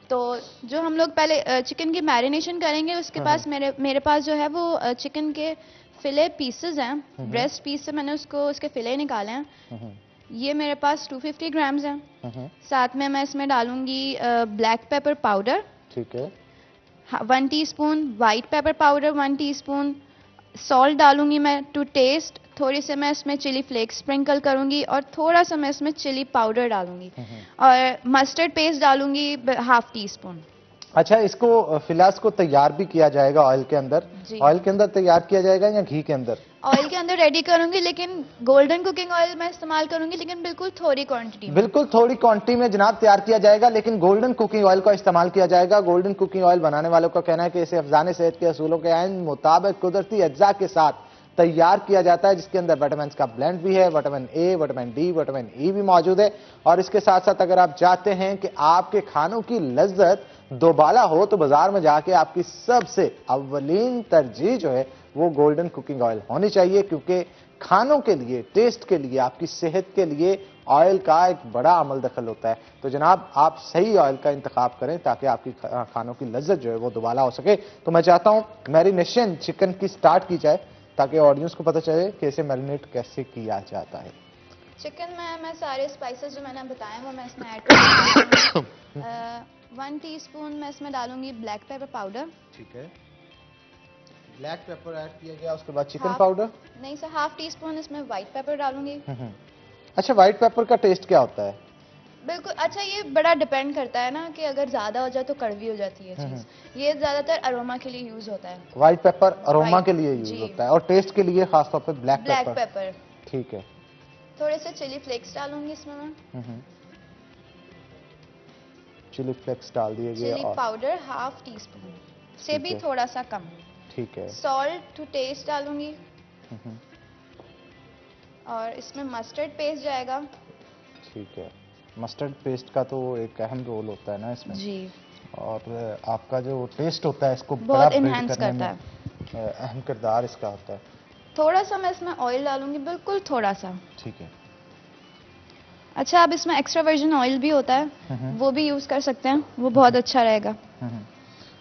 तो जो हम लोग पहले चिकन की मैरिनेशन करेंगे, उसके पास मेरे पास जो है वो चिकन के फिले पीसेज हैं, ब्रेस्ट पीस से मैंने उसके फिले निकाले हैं। ये मेरे पास 250 ग्राम्स हैं। साथ में मैं इसमें डालूंगी ब्लैक पेपर पाउडर, ठीक है, 1 teaspoon white pepper powder, 1 teaspoon salt डालूंगी मैं टू टेस्ट, थोड़ी सी मैं इसमें चिली फ्लेक्स स्प्रिंकल करूंगी और थोड़ा सा मैं इसमें चिली पाउडर डालूंगी और मस्टर्ड पेस्ट डालूंगी 1/2 टीस्पून। अच्छा, इसको फिलहाल इसको तैयार भी किया जाएगा ऑयल के अंदर? जी। ऑयल के अंदर तैयार किया जाएगा या घी के अंदर? ऑयल के अंदर रेडी करूंगी, लेकिन गोल्डन कुकिंग ऑयल मैं इस्तेमाल करूंगी, लेकिन बिल्कुल थोड़ी क्वांटिटी में। बिल्कुल थोड़ी क्वांटिटी में जनाब तैयार किया जाएगा, लेकिन गोल्डन कुकिंग ऑयल का इस्तेमाल किया जाएगा। गोल्डन कुकिंग ऑयल बनाने वालों का कहना है कि इसे अफजान सेहत के असूलों के आइन मुताबिक कुदरती अज्जा के साथ तैयार किया जाता है, जिसके अंदर विटामिन का ब्लेंड भी है, vitamin A, vitamin D, vitamin E भी मौजूद है। और इसके साथ साथ अगर आप चाहते हैं कि आपके खानों की लज्जत दोबाला हो तो बाजार में जाके आपकी सबसे अव्वलीन तरजीह जो है वो गोल्डन कुकिंग ऑयल होनी चाहिए, क्योंकि खानों के लिए, टेस्ट के लिए, आपकी सेहत के लिए ऑयल का एक बड़ा अमल दखल होता है। तो जनाब आप सही ऑयल का इंतखाब करें ताकि आपकी खानों की लज्जत जो है वो दोबाला हो सके। तो मैं चाहता हूं मैरिनेशन चिकन की स्टार्ट की जाए ताकि ऑडियंस को पता चले कि इसे मैरिनेट कैसे किया जाता है। चिकन में मैं सारे स्पाइसेस जो मैंने बताए वो मैं इसमें ऐड करूंगी। 1 टीस्पून मैं इसमें डालूंगी ब्लैक पेपर पाउडर। ठीक है, ब्लैक पेपर ऐड किया गया, उसके बाद चिकन पाउडर? नहीं सर, 1/2 टीस्पून इसमें व्हाइट पेपर डालूंगी। अच्छा, व्हाइट पेपर का टेस्ट क्या होता है? बिल्कुल, अच्छा ये बड़ा डिपेंड करता है ना कि अगर ज्यादा हो जाए तो कड़वी हो जाती है चीज। ये ज्यादातर अरोमा के लिए यूज होता है। व्हाइट पेपर अरोमा के लिए यूज जी। होता है और टेस्ट के लिए खासतौर पर ब्लैक ब्लैक पेपर। पेपर। ठीक है। थोड़े से चिली फ्लेक्स डालूंगी इसमें मैं। चिली फ्लेक्स डाल दिए गए चिली और पाउडर 1/2 टीस्पून से भी है। थोड़ा सा कम। ठीक है। सॉल्ट टू टेस्ट डालूंगी और इसमें मस्टर्ड पेस्ट जाएगा। ठीक है, मस्टर्ड पेस्ट का तो एक अहम रोल होता है ना इसमें जी, और आपका जो टेस्ट होता है इसको बहुत बड़ा बिल्ड enhance करने करता में अहम किरदार इसका होता है। थोड़ा सा मैं इसमें ऑयल डालूंगी, बिल्कुल थोड़ा सा। ठीक है। अच्छा, अब इसमें एक्स्ट्रा वर्जिन ऑयल भी होता है, वो भी यूज कर सकते हैं, वो बहुत अच्छा रहेगा।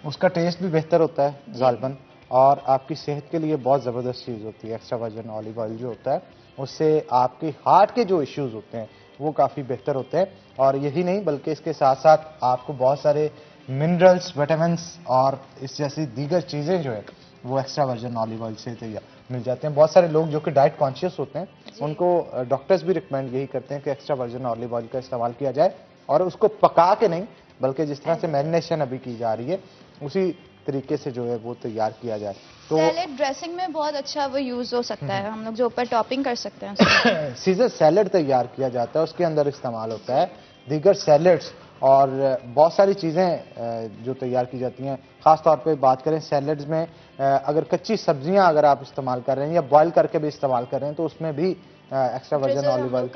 उसका टेस्ट भी बेहतर होता है गालबन और आपकी सेहत के लिए बहुत ज़बरदस्त चीज़ होती है। एक्स्ट्रा वर्जिन ऑलिव ऑयल जो होता है उससे आपके हार्ट के जो इश्यूज होते हैं वो काफ़ी बेहतर होते हैं। और यही नहीं बल्कि इसके साथ साथ आपको बहुत सारे मिनरल्स, विटामिन्स और इस जैसी दीगर चीज़ें जो है वो एक्स्ट्रा वर्जिन ऑलिव ऑयल से तैयार मिल जाते हैं। बहुत सारे लोग जो कि डाइट कॉन्शियस होते हैं उनको डॉक्टर्स भी रिकमेंड यही करते हैं कि एक्स्ट्रा वर्जिन ऑलिव ऑयल का इस्तेमाल किया जाए और उसको पका के नहीं बल्कि जिस तरह से मैरिनेशन अभी की जा रही है उसी तरीके से जो है वो तैयार किया जाए। तो सैलेड ड्रेसिंग में बहुत अच्छा वो यूज हो सकता है, हम लोग जो ऊपर टॉपिंग कर सकते हैं। सीजर सैलेड तैयार किया जाता है, उसके अंदर इस्तेमाल होता है दीगर सैलेड्स और बहुत सारी चीज़ें जो तैयार की जाती हैं। ख़ास तौर पे बात करें सैलेड्स में अगर कच्ची सब्जियां अगर आप इस्तेमाल कर रहे हैं या बॉयल करके भी इस्तेमाल कर रहे हैं तो उसमें भी एक्स्ट्रा वर्जिन ऑलिव ऑयल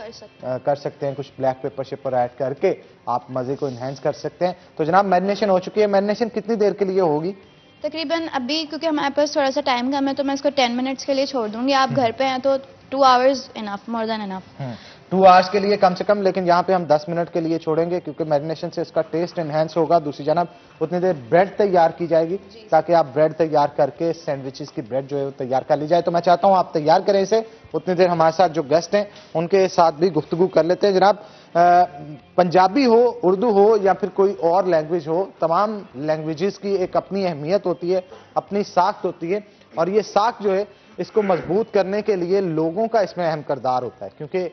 कर सकते हैं। कुछ ब्लैक पेपर शेपर ऐड करके आप मज़े को इन्हेंस कर सकते हैं। तो जनाब मैरिनेशन हो चुकी है, मैरिनेशन कितनी देर के लिए होगी? तकरीबन अभी क्योंकि हमारे पास थोड़ा सा टाइम कम है तो मैं इसको 10 मिनट्स के लिए छोड़ दूंगी। आप घर पे हैं तो 2 hours enough, more than enough. 2 hours के लिए कम से कम, लेकिन यहाँ पे हम 10 मिनट के लिए छोड़ेंगे क्योंकि मैरिनेशन से इसका टेस्ट एनहेंस होगा। दूसरी जानब उतनी देर ब्रेड तैयार की जाएगी ताकि आप ब्रेड तैयार करके सैंडविचेस की ब्रेड जो है वो तैयार कर ली जाए। तो मैं चाहता हूँ आप तैयार करें इसे, उतनी देर हमारे साथ जो गेस्ट हैं उनके साथ भी गुफ्तगू कर लेते हैं। जनाब पंजाबी हो, उर्दू हो या फिर कोई और लैंग्वेज हो, तमाम लैंग्वेजेस की एक अपनी अहमियत होती है, अपनी साख्त होती है और ये साख्त जो है इसको मजबूत करने के लिए लोगों का इसमें अहम किरदार होता है। क्योंकि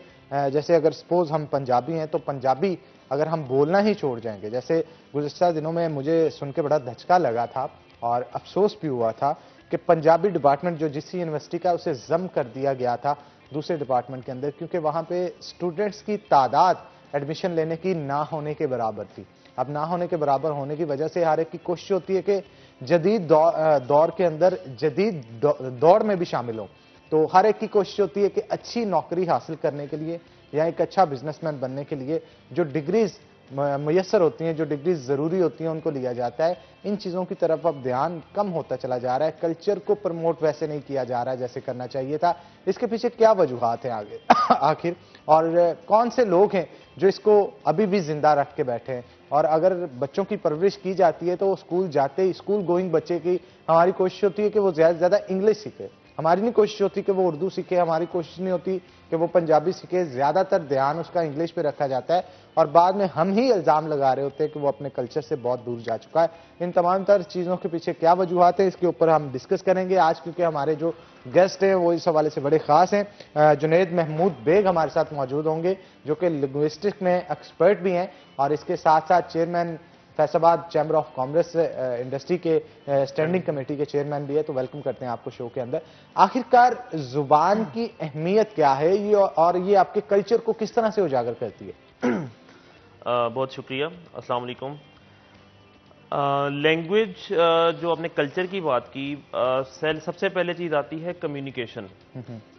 जैसे अगर सपोज हम पंजाबी हैं तो पंजाबी अगर हम बोलना ही छोड़ जाएंगे, जैसे गुज़िश्ता दिनों में मुझे सुन के बड़ा धचका लगा था और अफसोस भी हुआ था कि पंजाबी डिपार्टमेंट जो जिस यूनिवर्सिटी का उसे जम कर दिया गया था दूसरे डिपार्टमेंट के अंदर, क्योंकि वहाँ पे स्टूडेंट्स की तादाद एडमिशन लेने की ना होने के बराबर थी। अब ना होने के बराबर होने की वजह से हर एक की कोशिश होती है कि जदीद दौर के अंदर जदीद दौड़ में भी शामिल हो। तो हर एक की कोशिश होती है कि अच्छी नौकरी हासिल करने के लिए या एक अच्छा बिजनेसमैन बनने के लिए जो डिग्रीज मुयस्सर होती हैं, जो डिग्रीज ज़रूरी होती हैं उनको लिया जाता है। इन चीज़ों की तरफ अब ध्यान कम होता चला जा रहा है, कल्चर को प्रमोट वैसे नहीं किया जा रहा है जैसे करना चाहिए था। इसके पीछे क्या वजूहात हैं आगे आखिर, और कौन से लोग हैं जो इसको अभी भी जिंदा रख के बैठे हैं? और अगर बच्चों की परवरिश की जाती है तो स्कूल जाते ही, स्कूल गोइंग बच्चे की हमारी कोशिश होती है कि वो ज़्यादा से ज़्यादा इंग्लिश सीखे, हमारी नहीं कोशिश होती कि वो उर्दू सीखे, हमारी कोशिश नहीं होती कि वो पंजाबी सीखे। ज्यादातर ध्यान उसका इंग्लिश पे रखा जाता है और बाद में हम ही इल्जाम लगा रहे होते हैं कि वो अपने कल्चर से बहुत दूर जा चुका है। इन तमाम तर चीजों के पीछे क्या वजूहत है, इसके ऊपर हम डिस्कस करेंगे आज, क्योंकि हमारे जो गेस्ट हैं वो इस हवाले से बड़े खास हैं। जुनैद महमूद बेग हमारे साथ मौजूद होंगे, जो कि लिंग्विस्टिक में एक्सपर्ट भी हैं और इसके साथ साथ chairman Faisalabad chamber of commerce industry के स्टैंडिंग कमेटी के चेयरमैन भी है। तो वेलकम करते हैं आपको शो के अंदर। आखिरकार जुबान की अहमियत क्या है ये, और ये आपके कल्चर को किस तरह से उजागर करती है? बहुत शुक्रिया। अस्सलाम वालेकुम। लैंग्वेज जो आपने कल्चर की बात की, सबसे पहले चीज़ आती है कम्युनिकेशन।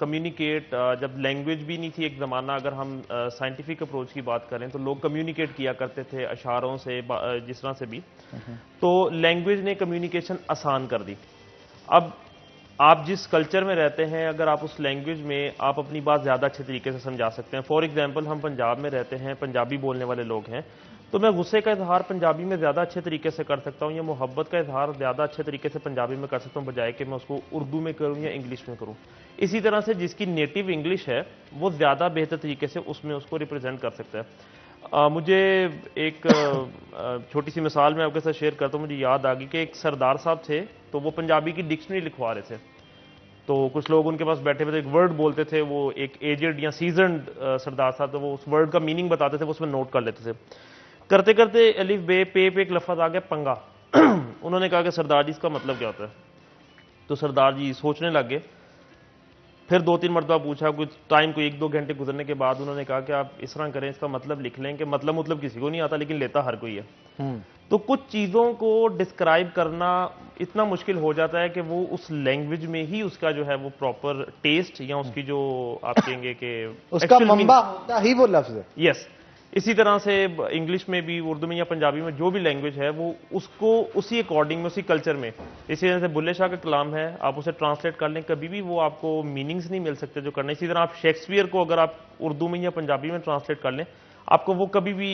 कम्युनिकेट, जब लैंग्वेज भी नहीं थी एक ज़माना, अगर हम साइंटिफिक अप्रोच की बात करें तो लोग कम्युनिकेट किया करते थे अशारों से, जिस तरह से भी। तो लैंग्वेज ने कम्युनिकेशन आसान कर दी। अब आप जिस कल्चर में रहते हैं, अगर आप उस लैंग्वेज में आप अपनी बात ज़्यादा अच्छे तरीके से समझा सकते हैं। फॉर एग्जांपल, हम पंजाब में रहते हैं, पंजाबी बोलने वाले लोग हैं, तो मैं गुस्से का इजहार पंजाबी में ज़्यादा अच्छे तरीके से कर सकता हूँ, या मोहब्बत का इजहार ज़्यादा अच्छे तरीके से पंजाबी में कर सकता हूँ, बजाय कि मैं उसको उर्दू में करूँ या इंग्लिश में करूँ। इसी तरह से जिसकी नेटिव इंग्लिश है वो ज़्यादा बेहतर तरीके से उसमें उसको रिप्रेजेंट कर सकता है। मुझे एक छोटी सी मिसाल मैं आपके साथ शेयर करता हूँ। मुझे याद आ गई कि एक सरदार साहब थे, तो वो पंजाबी की डिक्शनरी लिखवा रहे थे। तो कुछ लोग उनके पास बैठे हुए थे, एक वर्ड बोलते थे, वो एक एजेड या सीजनड सरदार साहब, तो वो उस वर्ड का मीनिंग बताते थे, वो उसमें नोट कर लेते थे। करते करते अलिफ बे पे एक लफ्ज़ आ गया पंगा। उन्होंने कहा कि सरदार जी इसका मतलब क्या होता है? तो सरदार जी सोचने लग गए। फिर 2-3 मरतबा पूछा, कुछ टाइम को 1-2 घंटे गुजरने के बाद उन्होंने कहा कि आप इस तरह करें, इसका मतलब लिख लें कि मतलब किसी को नहीं आता, लेकिन लेता हर कोई है। तो कुछ चीज़ों को डिस्क्राइब करना इतना मुश्किल हो जाता है कि वो उस लैंग्वेज में ही उसका जो है वो प्रॉपर टेस्ट, या उसकी जो आप कहेंगे कि उसका मंबा होता ही वो लफ्ज़ है। यस। इसी तरह से इंग्लिश में भी, उर्दू में या पंजाबी में जो भी लैंग्वेज है, वो उसको उसी अकॉर्डिंग में, उसी कल्चर में, इसी तरह से बुल्ले शाह का कलाम है, आप उसे ट्रांसलेट कर लें, कभी भी वो आपको मीनिंग्स नहीं मिल सकते जो करना। इसी तरह आप शेक्सपियर को अगर आप उर्दू में या पंजाबी में ट्रांसलेट कर लें, आपको वो कभी भी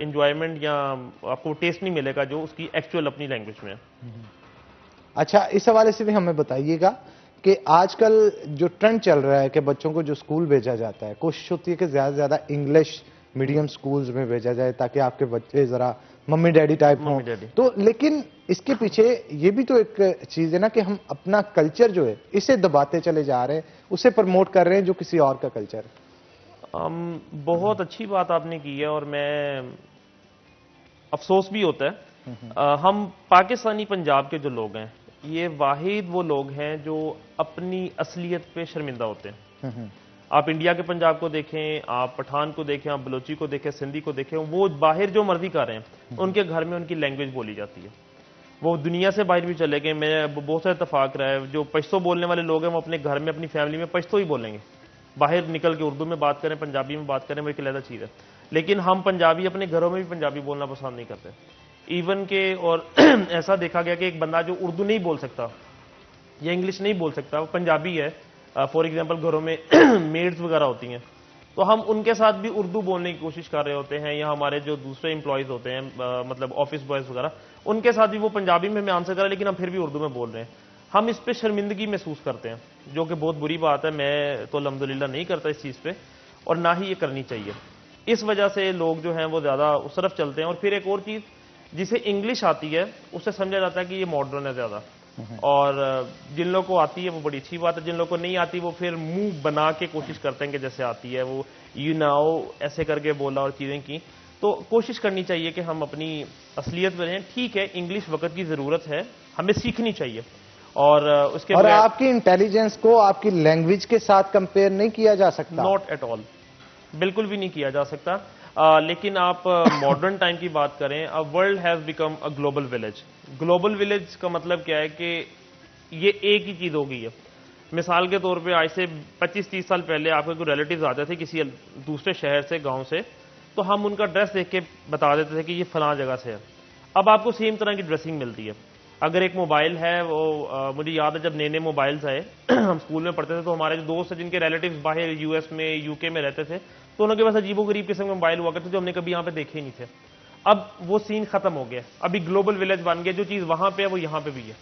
इंजॉयमेंट या आपको टेस्ट नहीं मिलेगा जो उसकी एक्चुअल अपनी लैंग्वेज में है। अच्छा, इस हवाले से भी हमें बताइएगा कि आजकल जो ट्रेंड चल रहा है कि बच्चों को जो स्कूल भेजा जाता है, कोशिश होती है कि ज़्यादा से ज़्यादा इंग्लिश मीडियम स्कूल्स में भेजा जाए ताकि आपके बच्चे ज़रा मम्मी डैडी टाइप हों। तो लेकिन इसके पीछे ये भी तो एक चीज़ है ना कि हम अपना कल्चर जो है इसे दबाते चले जा रहे हैं, उसे प्रमोट कर रहे हैं जो किसी और का कल्चर है। बहुत अच्छी बात आपने की है, और मैं अफसोस भी होता है। हम पाकिस्तानी पंजाब के जो लोग हैं, ये वाहिद वो लोग हैं जो अपनी असलियत पे शर्मिंदा होते हैं। आप इंडिया के पंजाब को देखें, आप पठान को देखें, आप बलोची को देखें, सिंधी को देखें, वो बाहर जो मर्जी कर रहे हैं, उनके घर में उनकी लैंग्वेज बोली जाती है। वो दुनिया से बाहर भी चले गए, मैं बहुत सा इतफाक रहा है, जो पश्तो बोलने वाले लोग हैं वो अपने घर में, अपनी फैमिली में पश्तो ही बोलेंगे। बाहर निकल के उर्दू में बात करें, पंजाबी में बात करें, वो एक अलग चीज़ है। लेकिन हम पंजाबी अपने घरों में भी पंजाबी बोलना पसंद नहीं करते। इवन के और ऐसा देखा गया कि एक बंदा जो उर्दू नहीं बोल सकता या इंग्लिश नहीं बोल सकता, वो पंजाबी है, फॉर एग्जांपल घरों में मेड्स वगैरह होती हैं, तो हम उनके साथ भी उर्दू बोलने की कोशिश कर रहे होते हैं, या हमारे जो दूसरे एम्प्लॉयज़ होते हैं, मतलब ऑफिस बॉयज़ वगैरह, उनके साथ भी वो पंजाबी में हमें आंसर कर रहे हैं, लेकिन हम फिर भी उर्दू में बोल रहे हैं। हम इस पर शर्मिंदगी महसूस करते हैं, जो कि बहुत बुरी बात है। मैं तो अल्हम्दुलिल्लाह नहीं करता इस चीज़ पे, और ना ही ये करनी चाहिए। इस वजह से लोग जो हैं वो ज़्यादा उस तरफ चलते हैं। और फिर एक और चीज़, जिसे इंग्लिश आती है उसे समझा जाता है कि ये मॉडर्न है ज़्यादा, और जिन लोगों को आती है वो बड़ी अच्छी बात है, जिन लोगों को नहीं आती वो फिर मुंह बना के कोशिश करते हैं कि जैसे आती है, वो यू नाउ ऐसे करके बोला और चीज़ें की। तो कोशिश करनी चाहिए कि हम अपनी असलियत में रहें। ठीक है, इंग्लिश वक्त की ज़रूरत है, हमें सीखनी चाहिए, और उसके और आपकी इंटेलिजेंस को आपकी लैंग्वेज के साथ कंपेयर नहीं किया जा सकता। नॉट एट ऑल, बिल्कुल भी नहीं किया जा सकता। लेकिन आप मॉडर्न टाइम की बात करें, world has become a global village. Global village का मतलब क्या है कि ये एक ही चीज़ हो गई है। मिसाल के तौर पे आज से 25-30 साल पहले आपके कोई रिलेटिव्स आते थे किसी दूसरे शहर से, गांव से, तो हम उनका ड्रेस देख के बता देते थे कि ये फलां जगह से है। अब आपको सेम तरह की ड्रेसिंग मिलती है। अगर एक मोबाइल है, वो मुझे याद है जब नए नए मोबाइल्स आए हम स्कूल में पढ़ते थे, तो हमारे जो दोस्त हैं जिनके रिलेटिव्स बाहर यूएस में, यूके में रहते थे, तो उनके पास अजीबोगरीब किस्म के मोबाइल हुआ करते जो हमने कभी यहाँ पे देखे ही नहीं थे। अब वो सीन खत्म हो गया, अभी ग्लोबल विलेज बन गया, जो चीज़ वहाँ पे है वो यहाँ पे भी है।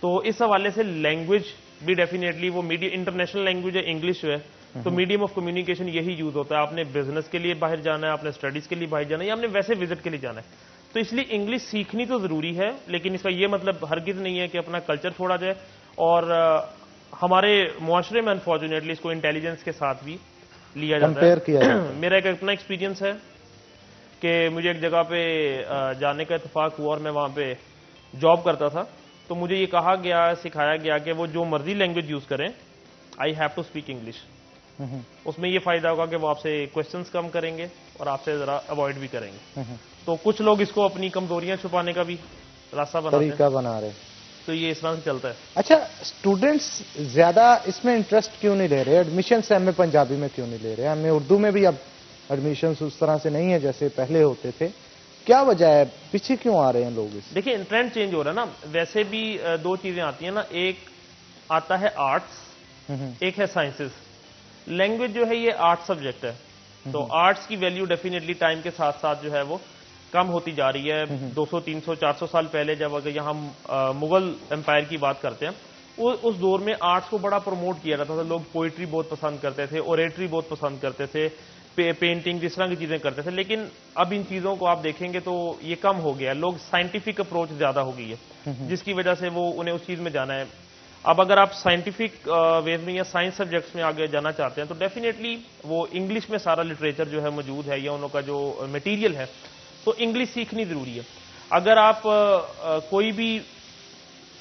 तो इस हवाले से लैंग्वेज भी डेफिनेटली वो मीडिया इंटरनेशनल लैंग्वेज है इंग्लिश जो है, तो मीडियम ऑफ कम्युनिकेशन यही यूज होता है। आपने बिजनेस के लिए बाहर जाना है, आपने स्टडीज के लिए बाहर जाना है, या आपने वैसे विजिट के लिए जाना है, तो इसलिए इंग्लिश सीखनी तो जरूरी है, लेकिन इसका ये मतलब हरगिज नहीं है कि अपना कल्चर छोड़ा जाए। और हमारे मुआशरे में अनफॉर्चुनेटली इसको इंटेलिजेंस के साथ भी लिया जाता है। मेरा एक अपना एक्सपीरियंस है कि मुझे एक जगह पे जाने का इत्तेफाक हुआ और मैं वहां पे जॉब करता था, तो मुझे ये कहा गया, सिखाया गया कि वो जो मर्जी लैंग्वेज यूज करें, I have to speak English. उसमें ये फायदा होगा कि वो आपसे क्वेश्चंस कम करेंगे और आपसे जरा अवॉइड भी करेंगे। तो कुछ लोग इसको अपनी कमजोरियां छुपाने का भी रास्ता बना रहे, तो ये इस तरह से चलता है। अच्छा, स्टूडेंट्स ज्यादा इसमें इंटरेस्ट क्यों नहीं ले रहे? एडमिशन एमए पंजाबी में क्यों नहीं ले रहे? एमए उर्दू में भी अब एडमिशन उस तरह से नहीं है जैसे पहले होते थे, क्या वजह है? पीछे क्यों आ रहे हैं लोग इस? देखिए, ट्रेंड चेंज हो रहा है ना। वैसे भी दो चीजें आती हैं ना, एक आता है आर्ट्स, एक है साइंसेस। लैंग्वेज जो है ये आर्ट्स सब्जेक्ट है, तो आर्ट्स की वैल्यू डेफिनेटली टाइम के साथ साथ जो है वो कम होती जा रही है। 200, 300, 400 साल पहले जब अगर यहाँ हम मुगल एम्पायर की बात करते हैं, उस दौर में आर्ट्स को बड़ा प्रमोट किया जाता था। लोग पोइट्री बहुत पसंद करते थे, ओरेटरी बहुत पसंद करते थे, पेंटिंग, इस तरह की चीजें करते थे। लेकिन अब इन चीजों को आप देखेंगे तो ये कम हो गया है। लोग साइंटिफिक अप्रोच ज्यादा हो गई है, जिसकी वजह से वो उन्हें उस चीज में जाना है। अब अगर आप साइंटिफिक वेज में या साइंस सब्जेक्ट्स में आगे जाना चाहते हैं, तो डेफिनेटली वो इंग्लिश में सारा लिटरेचर जो है मौजूद है, या उनका जो मटेरियल है, तो इंग्लिश सीखनी जरूरी है। अगर आप कोई भी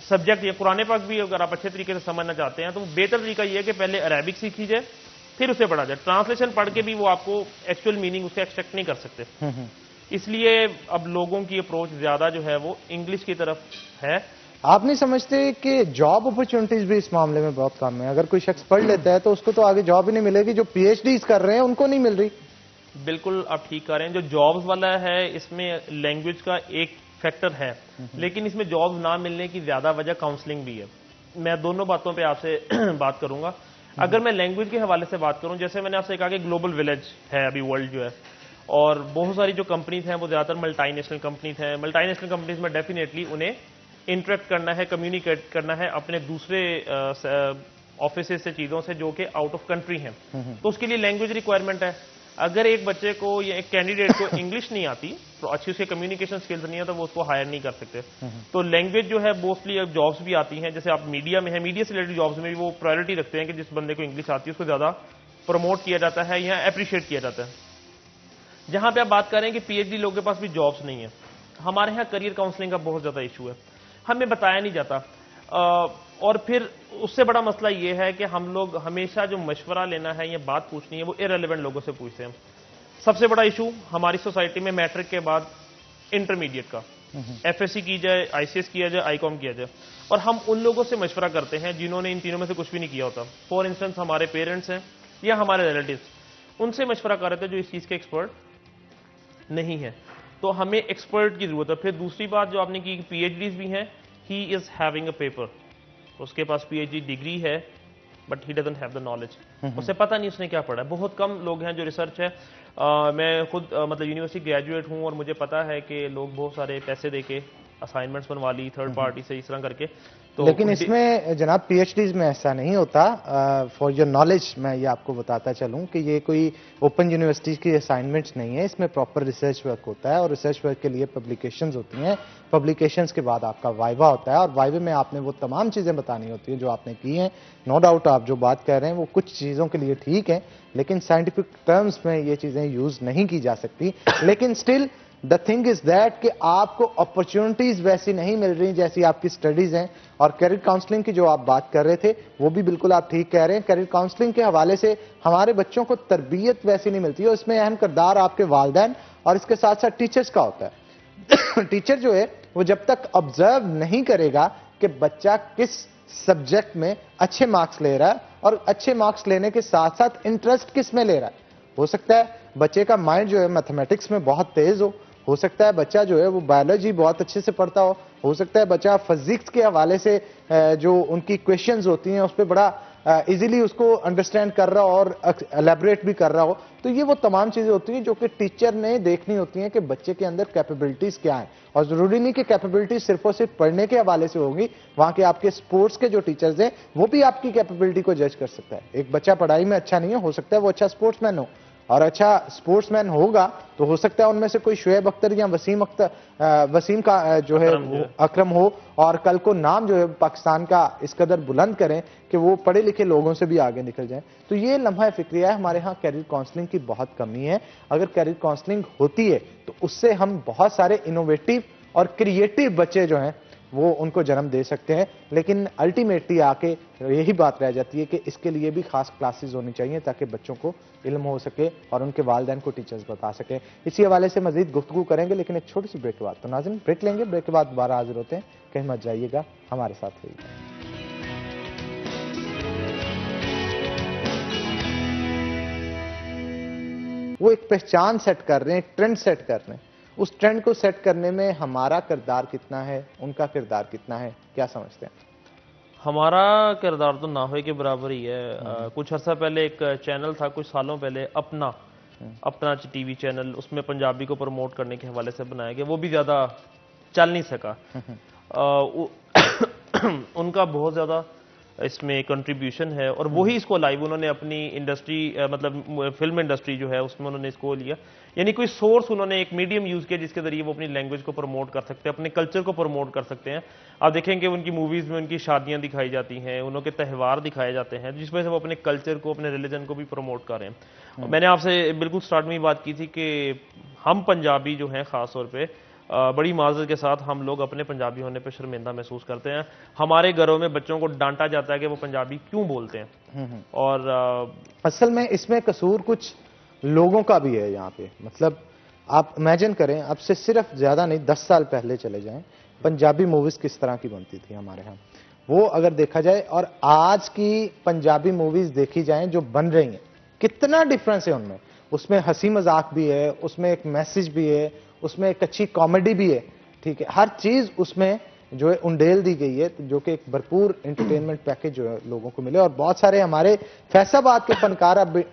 सब्जेक्ट या कुरान पाक भी अगर आप अच्छे तरीके से समझना चाहते हैं, तो बेहतर तरीका यह है कि पहले अरेबिक सीखी जाए, फिर उसे पढ़ा जाए। ट्रांसलेशन पढ़ के भी वो आपको एक्चुअल मीनिंग उसका एक्सट्रैक्ट नहीं कर सकते। इसलिए अब लोगों की अप्रोच ज्यादा जो है वो इंग्लिश की तरफ है। आप नहीं समझते कि जॉब अपॉर्चुनिटीज भी इस मामले में बहुत कम है? अगर कोई शख्स पढ़ लेता है तो उसको तो आगे जॉब ही नहीं मिलेगी, जो पीएचडीज कर रहे हैं उनको नहीं मिल रही। बिल्कुल आप ठीक कह रहे हैं। जो जॉब्स वाला है, इसमें लैंग्वेज का एक फैक्टर है, लेकिन इसमें जॉब ना मिलने की ज्यादा वजह काउंसलिंग भी है। मैं दोनों बातों पे आपसे बात करूंगा। अगर मैं लैंग्वेज के हवाले से बात करूं, जैसे मैंने आपसे कहा कि ग्लोबल विलेज है अभी वर्ल्ड जो है, और बहुत सारी जो कंपनीज हैं वो ज्यादातर मल्टीनेशनल कंपनीज हैं। मल्टीनेशनल कंपनीज में डेफिनेटली उन्हें इंटरेक्ट करना है, कम्युनिकेट करना है अपने दूसरे ऑफिस से, चीजों से जो कि आउट ऑफ कंट्री हैं, तो उसके लिए लैंग्वेज रिक्वायरमेंट है। अगर एक बच्चे को या एक कैंडिडेट को इंग्लिश नहीं आती, तो अच्छी उसके कम्युनिकेशन स्किल्स नहीं है, तो वो उसको हायर नहीं कर सकते। तो लैंग्वेज जो है मोस्टली अब जॉब्स भी आती हैं, जैसे आप मीडिया में है, मीडिया से रिलेटेड जॉब्स में भी वो प्रायोरिटी रखते हैं कि जिस बंदे को इंग्लिश आती है उसको ज्यादा प्रमोट किया जाता है या अप्रिशिएट किया जाता है। जहां पे आप बात करें कि पीएचडी लोगों के पास भी जॉब्स नहीं है, हमारे यहाँ करियर काउंसलिंग का बहुत ज्यादा इशू है, हमें बताया नहीं जाता। और फिर उससे बड़ा मसला ये है कि हम लोग हमेशा जो मशवरा लेना है या बात पूछनी है वो इरेलेवेंट लोगों से पूछते हैं। सबसे बड़ा इशू हमारी सोसाइटी में मैट्रिक के बाद इंटरमीडिएट का, एफएससी की जाए, आईसीएस किया जाए, आईकॉम किया जाए, और हम उन लोगों से मशवरा करते हैं जिन्होंने इन तीनों में से कुछ भी नहीं किया होता। फॉर इंस्टेंस हमारे पेरेंट्स हैं या हमारे रिलेटिव्स, उनसे मशवरा कर रहे थे जो इस चीज के एक्सपर्ट नहीं है। तो हमें एक्सपर्ट की जरूरत है। फिर दूसरी बात जो आपने की, पीएचडीज भी हैं, he is having a paper, उसके पास पीएचडी डिग्री है but he doesn't have the knowledge, उसे पता नहीं उसने क्या पढ़ा है। बहुत कम लोग हैं जो रिसर्च है। मैं खुद मतलब यूनिवर्सिटी ग्रेजुएट हूं और मुझे पता है कि लोग बहुत सारे पैसे देके असाइनमेंट्स बनवा ली थर्ड पार्टी से, इस तरह करके। तो लेकिन इसमें जनाब पीएचडीज में ऐसा नहीं होता। फॉर योर नॉलेज मैं ये आपको बताता चलूं कि ये कोई ओपन यूनिवर्सिटीज की असाइनमेंट्स नहीं है, इसमें प्रॉपर रिसर्च वर्क होता है और रिसर्च वर्क के लिए पब्लिकेशंस होती हैं। पब्लिकेशंस के बाद आपका वाइवा होता है और वाइवे में आपने वो तमाम चीजें बतानी होती हैं जो आपने की हैं। नो डाउट आप जो बात कह रहे हैं वो कुछ चीजों के लिए ठीक है, लेकिन साइंटिफिक टर्म्स में ये चीजें यूज नहीं की जा सकती। लेकिन still the thing is that कि आपको अपॉर्चुनिटीज वैसी नहीं मिल रही जैसी आपकी स्टडीज हैं। और करियर काउंसलिंग की जो आप बात कर रहे थे वो भी बिल्कुल आप ठीक कह रहे हैं। करियर काउंसलिंग के हवाले से हमारे बच्चों को तरबियत वैसी नहीं मिलती है, इसमें अहम किरदार आपके वालिदैन और इसके साथ साथ टीचर्स का होता है। टीचर जो है वो जब तक ऑब्जर्व नहीं करेगा कि बच्चा किस सब्जेक्ट में अच्छे मार्क्स ले रहा है और अच्छे मार्क्स लेने के साथ साथ इंटरेस्ट किस में ले रहा है, हो सकता है बच्चे का माइंड जो है मैथमेटिक्स में बहुत तेज हो सकता है बच्चा जो है वो बायोलॉजी बहुत अच्छे से पढ़ता हो सकता है बच्चा फिजिक्स के हवाले से जो उनकी क्वेश्चंस होती हैं उस पर बड़ा इजीली उसको अंडरस्टैंड कर रहा हो और एलैबोरेट भी कर रहा हो। तो ये वो तमाम चीजें होती हैं जो कि टीचर ने देखनी होती हैं कि बच्चे के अंदर कैपेबिलिटीज क्या हैं। और जरूरी नहीं कि कैपेबिलिटीज सिर्फ और सिर्फ पढ़ने के हवाले से होगी, वहां के आपके स्पोर्ट्स के जो टीचर्स हैं वो भी आपकी कैपेबिलिटी को जज कर सकता है। एक बच्चा पढ़ाई में अच्छा नहीं है, हो सकता है वो अच्छा स्पोर्ट्समैन हो, और अच्छा स्पोर्ट्समैन होगा तो हो सकता है उनमें से कोई शुएब अख्तर या वसीम का जो है अकरम हो, और कल को नाम जो है पाकिस्तान का इस कदर बुलंद करें कि वो पढ़े लिखे लोगों से भी आगे निकल जाएं। तो ये लम्हा फिक्रिया है। हमारे यहाँ कैरियर काउंसलिंग की बहुत कमी है। अगर कैरियर काउंसलिंग होती है तो उससे हम बहुत सारे इनोवेटिव और क्रिएटिव बच्चे जो हैं वो उनको जन्म दे सकते हैं। लेकिन अल्टीमेटली आके यही बात रह जाती है कि इसके लिए भी खास क्लासेस होनी चाहिए ताकि बच्चों को इल्म हो सके और उनके वालिदैन को टीचर्स बता सके। इसी हवाले से मजीद गुफ्तगू करेंगे, लेकिन एक छोटी सी ब्रेक के बाद। तो नाज़रीन ब्रेक लेंगे, ब्रेक के बाद दोबारा हाजिर होते हैं। कहीं मत जाइएगा, हमारे साथ रहिएगा। वो एक पहचान सेट कर रहे हैं, एक ट्रेंड सेट कर रहे हैं। उस ट्रेंड को सेट करने में हमारा किरदार कितना है, उनका किरदार कितना है, क्या समझते हैं? हमारा किरदार तो ना हो के बराबर ही है। कुछ अर्सा पहले एक चैनल था, कुछ सालों पहले अपना टीवी चैनल, उसमें पंजाबी को प्रमोट करने के हवाले से बनाया गया, वो भी ज़्यादा चल नहीं सका। उनका बहुत ज़्यादा इसमें कंट्रीब्यूशन है और वही इसको लाइव उन्होंने अपनी इंडस्ट्री मतलब फिल्म इंडस्ट्री जो है उसमें उन्होंने इसको लिया। यानी कोई सोर्स उन्होंने एक मीडियम यूज किया जिसके जरिए वो अपनी लैंग्वेज को प्रमोट कर सकते हैं, अपने कल्चर को प्रमोट कर सकते हैं। आप देखेंगे उनकी मूवीज में उनकी शादियां दिखाई जाती हैं, उनके त्यौहार दिखाए जाते हैं, जिस वजह से वो अपने कल्चर को, अपने रिलीजन को भी प्रमोट कर रहे हैं। मैंने आपसे बिल्कुल स्टार्ट में ही बात की थी कि हम पंजाबी जो हैं खास तौर पर बड़ी माजरत के साथ हम लोग अपने पंजाबी होने पर शर्मिंदा महसूस करते हैं। हमारे घरों में बच्चों को डांटा जाता है कि वो पंजाबी क्यों बोलते हैं। और असल में इसमें कसूर कुछ लोगों का भी है यहाँ पे। मतलब आप इमेजिन करें, अब से सिर्फ ज्यादा नहीं 10 साल पहले चले जाएं, पंजाबी मूवीज किस तरह की बनती थी हमारे यहाँ, वो अगर देखा जाए और आज की पंजाबी मूवीज देखी जाएं जो बन रही हैं, कितना डिफरेंस है उनमें। उसमें हंसी मजाक भी है, उसमें एक मैसेज भी है, उसमें एक अच्छी कॉमेडी भी है, ठीक है, हर चीज उसमें जो है उंडेल दी गई है, जो कि एक भरपूर एंटरटेनमेंट पैकेज जो है लोगों को मिले। और बहुत सारे हमारे फैसलाबाद के फनकार अब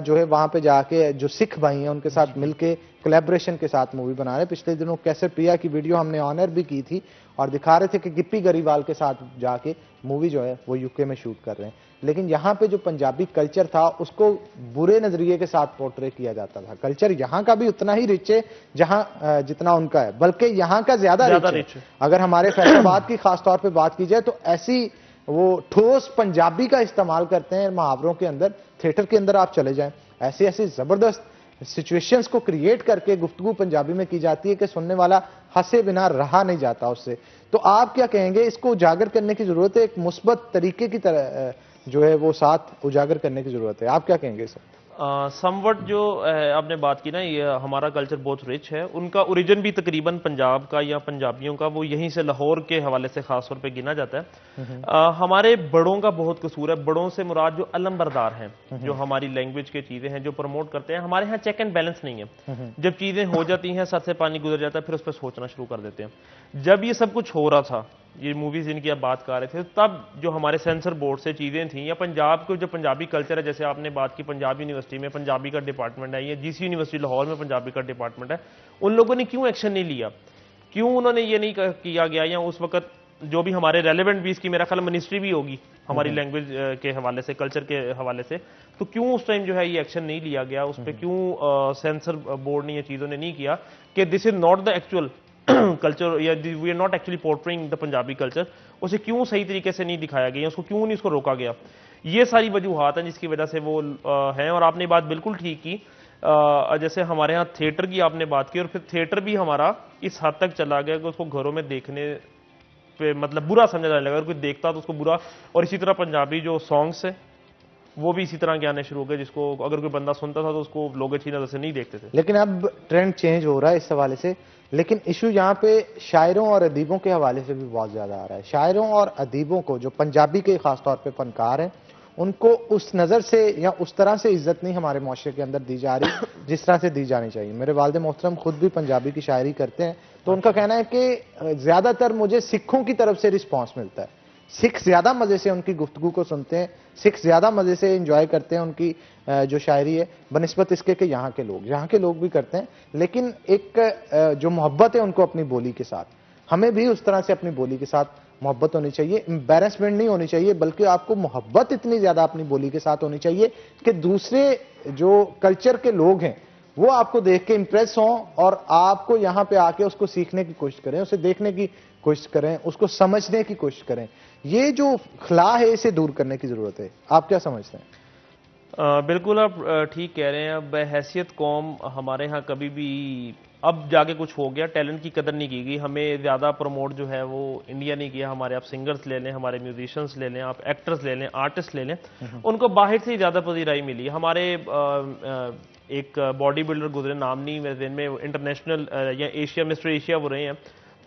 जो है वहां पे जाके जो सिख भाई हैं उनके साथ मिलके कोलैबोरेशन के साथ मूवी बना रहे हैं। पिछले दिनों कैसे प्रिया की वीडियो हमने ऑनर भी की थी और दिखा रहे थे कि गिप्पी गरीवाल के साथ जाके मूवी जो है वो यूके में शूट कर रहे हैं। लेकिन यहाँ पे जो पंजाबी कल्चर था उसको बुरे नजरिए के साथ पोर्ट्रे किया जाता था। कल्चर यहाँ का भी उतना ही रिच है जहाँ जितना उनका है, बल्कि यहाँ का ज्यादा रिच है। अगर हमारे फैसलाबाद की खास तौर पे बात की जाए तो ऐसी वो ठोस पंजाबी का इस्तेमाल करते हैं मुहावरों के अंदर। थिएटर के अंदर आप चले जाएं, ऐसी ऐसी जबरदस्त सिचुएशंस को क्रिएट करके गुफ्तगू पंजाबी में की जाती है कि सुनने वाला हंसे बिना रहा नहीं जाता उससे। तो आप क्या कहेंगे, इसको उजागर करने की जरूरत है, एक मुस्बत तरीके की तरह जो है वो साथ उजागर करने की जरूरत है, आप क्या कहेंगे सर? समवट जो आपने बात की ना, ये हमारा कल्चर बहुत रिच है। उनका ओरिजिन भी तकरीबन पंजाब का या पंजाबियों का वो यहीं से लाहौर के हवाले से खास तौर पे गिना जाता है। हमारे बड़ों का बहुत कसूर है। बड़ों से मुराद जो अलम बरदार हैं, जो हमारी लैंग्वेज के चीजें हैं जो प्रमोट करते हैं। हमारे यहाँ चेक एंड बैलेंस नहीं है। जब चीजें हो जाती हैं, सर से पानी गुजर जाता है, फिर उस पर सोचना शुरू कर देते हैं। जब ये सब कुछ हो रहा था, ये मूवीज जिनकी आप बात कर रहे थे, तब जो हमारे सेंसर बोर्ड से चीजें थी या पंजाब को जो पंजाबी कल्चर है, जैसे आपने बात की पंजाब यूनिवर्सिटी में पंजाबी का डिपार्टमेंट है, या जीसी यूनिवर्सिटी लाहौर में पंजाबी का डिपार्टमेंट है, उन लोगों ने क्यों एक्शन नहीं लिया? क्यों उन्होंने ये नहीं किया गया? या उस वक्त जो भी हमारे रेलेवेंट भी, इसकी मेरा ख्याल मिनिस्ट्री भी होगी हमारी लैंग्वेज के हवाले से, कल्चर के हवाले से, तो क्यों उस टाइम जो है ये एक्शन नहीं लिया गया? उस पर क्यों सेंसर बोर्ड ने ये चीजों ने नहीं किया कि this is not the actual culture या we are not actually portraying the Punjabi culture? उसे क्यों सही तरीके से नहीं दिखाया गया, उसको क्यों नहीं उसको रोका गया? ये सारी वजूहात हैं जिसकी वजह से वो हैं। और आपने बात बिल्कुल ठीक की, जैसे हमारे यहाँ थिएटर की आपने बात की, और फिर थिएटर भी हमारा इस हद तक चला गया कि उसको घरों में देखने पे मतलब बुरा समझा जाने लगा। अगर कोई देखता तो उसको बुरा। और इसी तरह पंजाबी जो सॉन्ग्स है वो भी इसी तरह के आने शुरू हो गए, जिसको अगर कोई बंदा सुनता था तो उसको लोग अच्छी नजर से नहीं देखते थे। लेकिन अब ट्रेंड चेंज हो रहा है इस हवाले से। लेकिन इशू यहाँ पे शायरों और अदीबों के हवाले से भी बहुत ज्यादा आ रहा है। शायरों और अदीबों को, जो पंजाबी के खास तौर पे फनकार हैं, उनको उस नजर से या उस तरह से इज्जत नहीं हमारे माशरे के अंदर दी जा रही जिस तरह से दी जानी चाहिए। मेरे वालिद मोहतरम खुद भी पंजाबी की शायरी करते हैं, तो उनका कहना है कि ज्यादातर मुझे सिखों की तरफ से रिस्पॉन्स मिलता है। सिख ज्यादा मजे से उनकी गुफ्तगू को सुनते हैं, सिख ज्यादा मजे से एंजॉय करते हैं उनकी जो शायरी है बनिस्बत इसके कि यहाँ के लोग भी करते हैं। लेकिन एक जो मोहब्बत है उनको अपनी बोली के साथ, हमें भी उस तरह से अपनी बोली के साथ मोहब्बत होनी चाहिए, एम्बैरेसमेंट नहीं होनी चाहिए, बल्कि आपको मोहब्बत इतनी ज्यादा अपनी बोली के साथ होनी चाहिए कि दूसरे जो कल्चर के लोग हैं वो आपको देख के इंप्रेस हों और आपको यहां पे आके उसको सीखने की कोशिश करें, उसे देखने की कोशिश करें, उसको समझने की कोशिश करें। ये जो खला है इसे दूर करने की जरूरत है। आप क्या समझते हैं? बिल्कुल आप ठीक कह रहे हैं। अब हैसियत कौम हमारे यहाँ कभी भी अब जाके कुछ हो गया, टैलेंट की कदर नहीं की गई, हमें ज़्यादा प्रमोट जो है वो इंडिया नहीं किया। हमारे आप सिंगर्स ले लें, हमारे म्यूजिशियंस ले लें, आप एक्टर्स ले लें, आर्टिस्ट ले लें, उनको बाहर से ही ज़्यादा पजीराई मिली। हमारे एक बॉडी बिल्डर गुजरे, नाम नहीं मेरे दिन में, इंटरनेशनल या एशिया मिस्टर एशिया वो रहे हैं,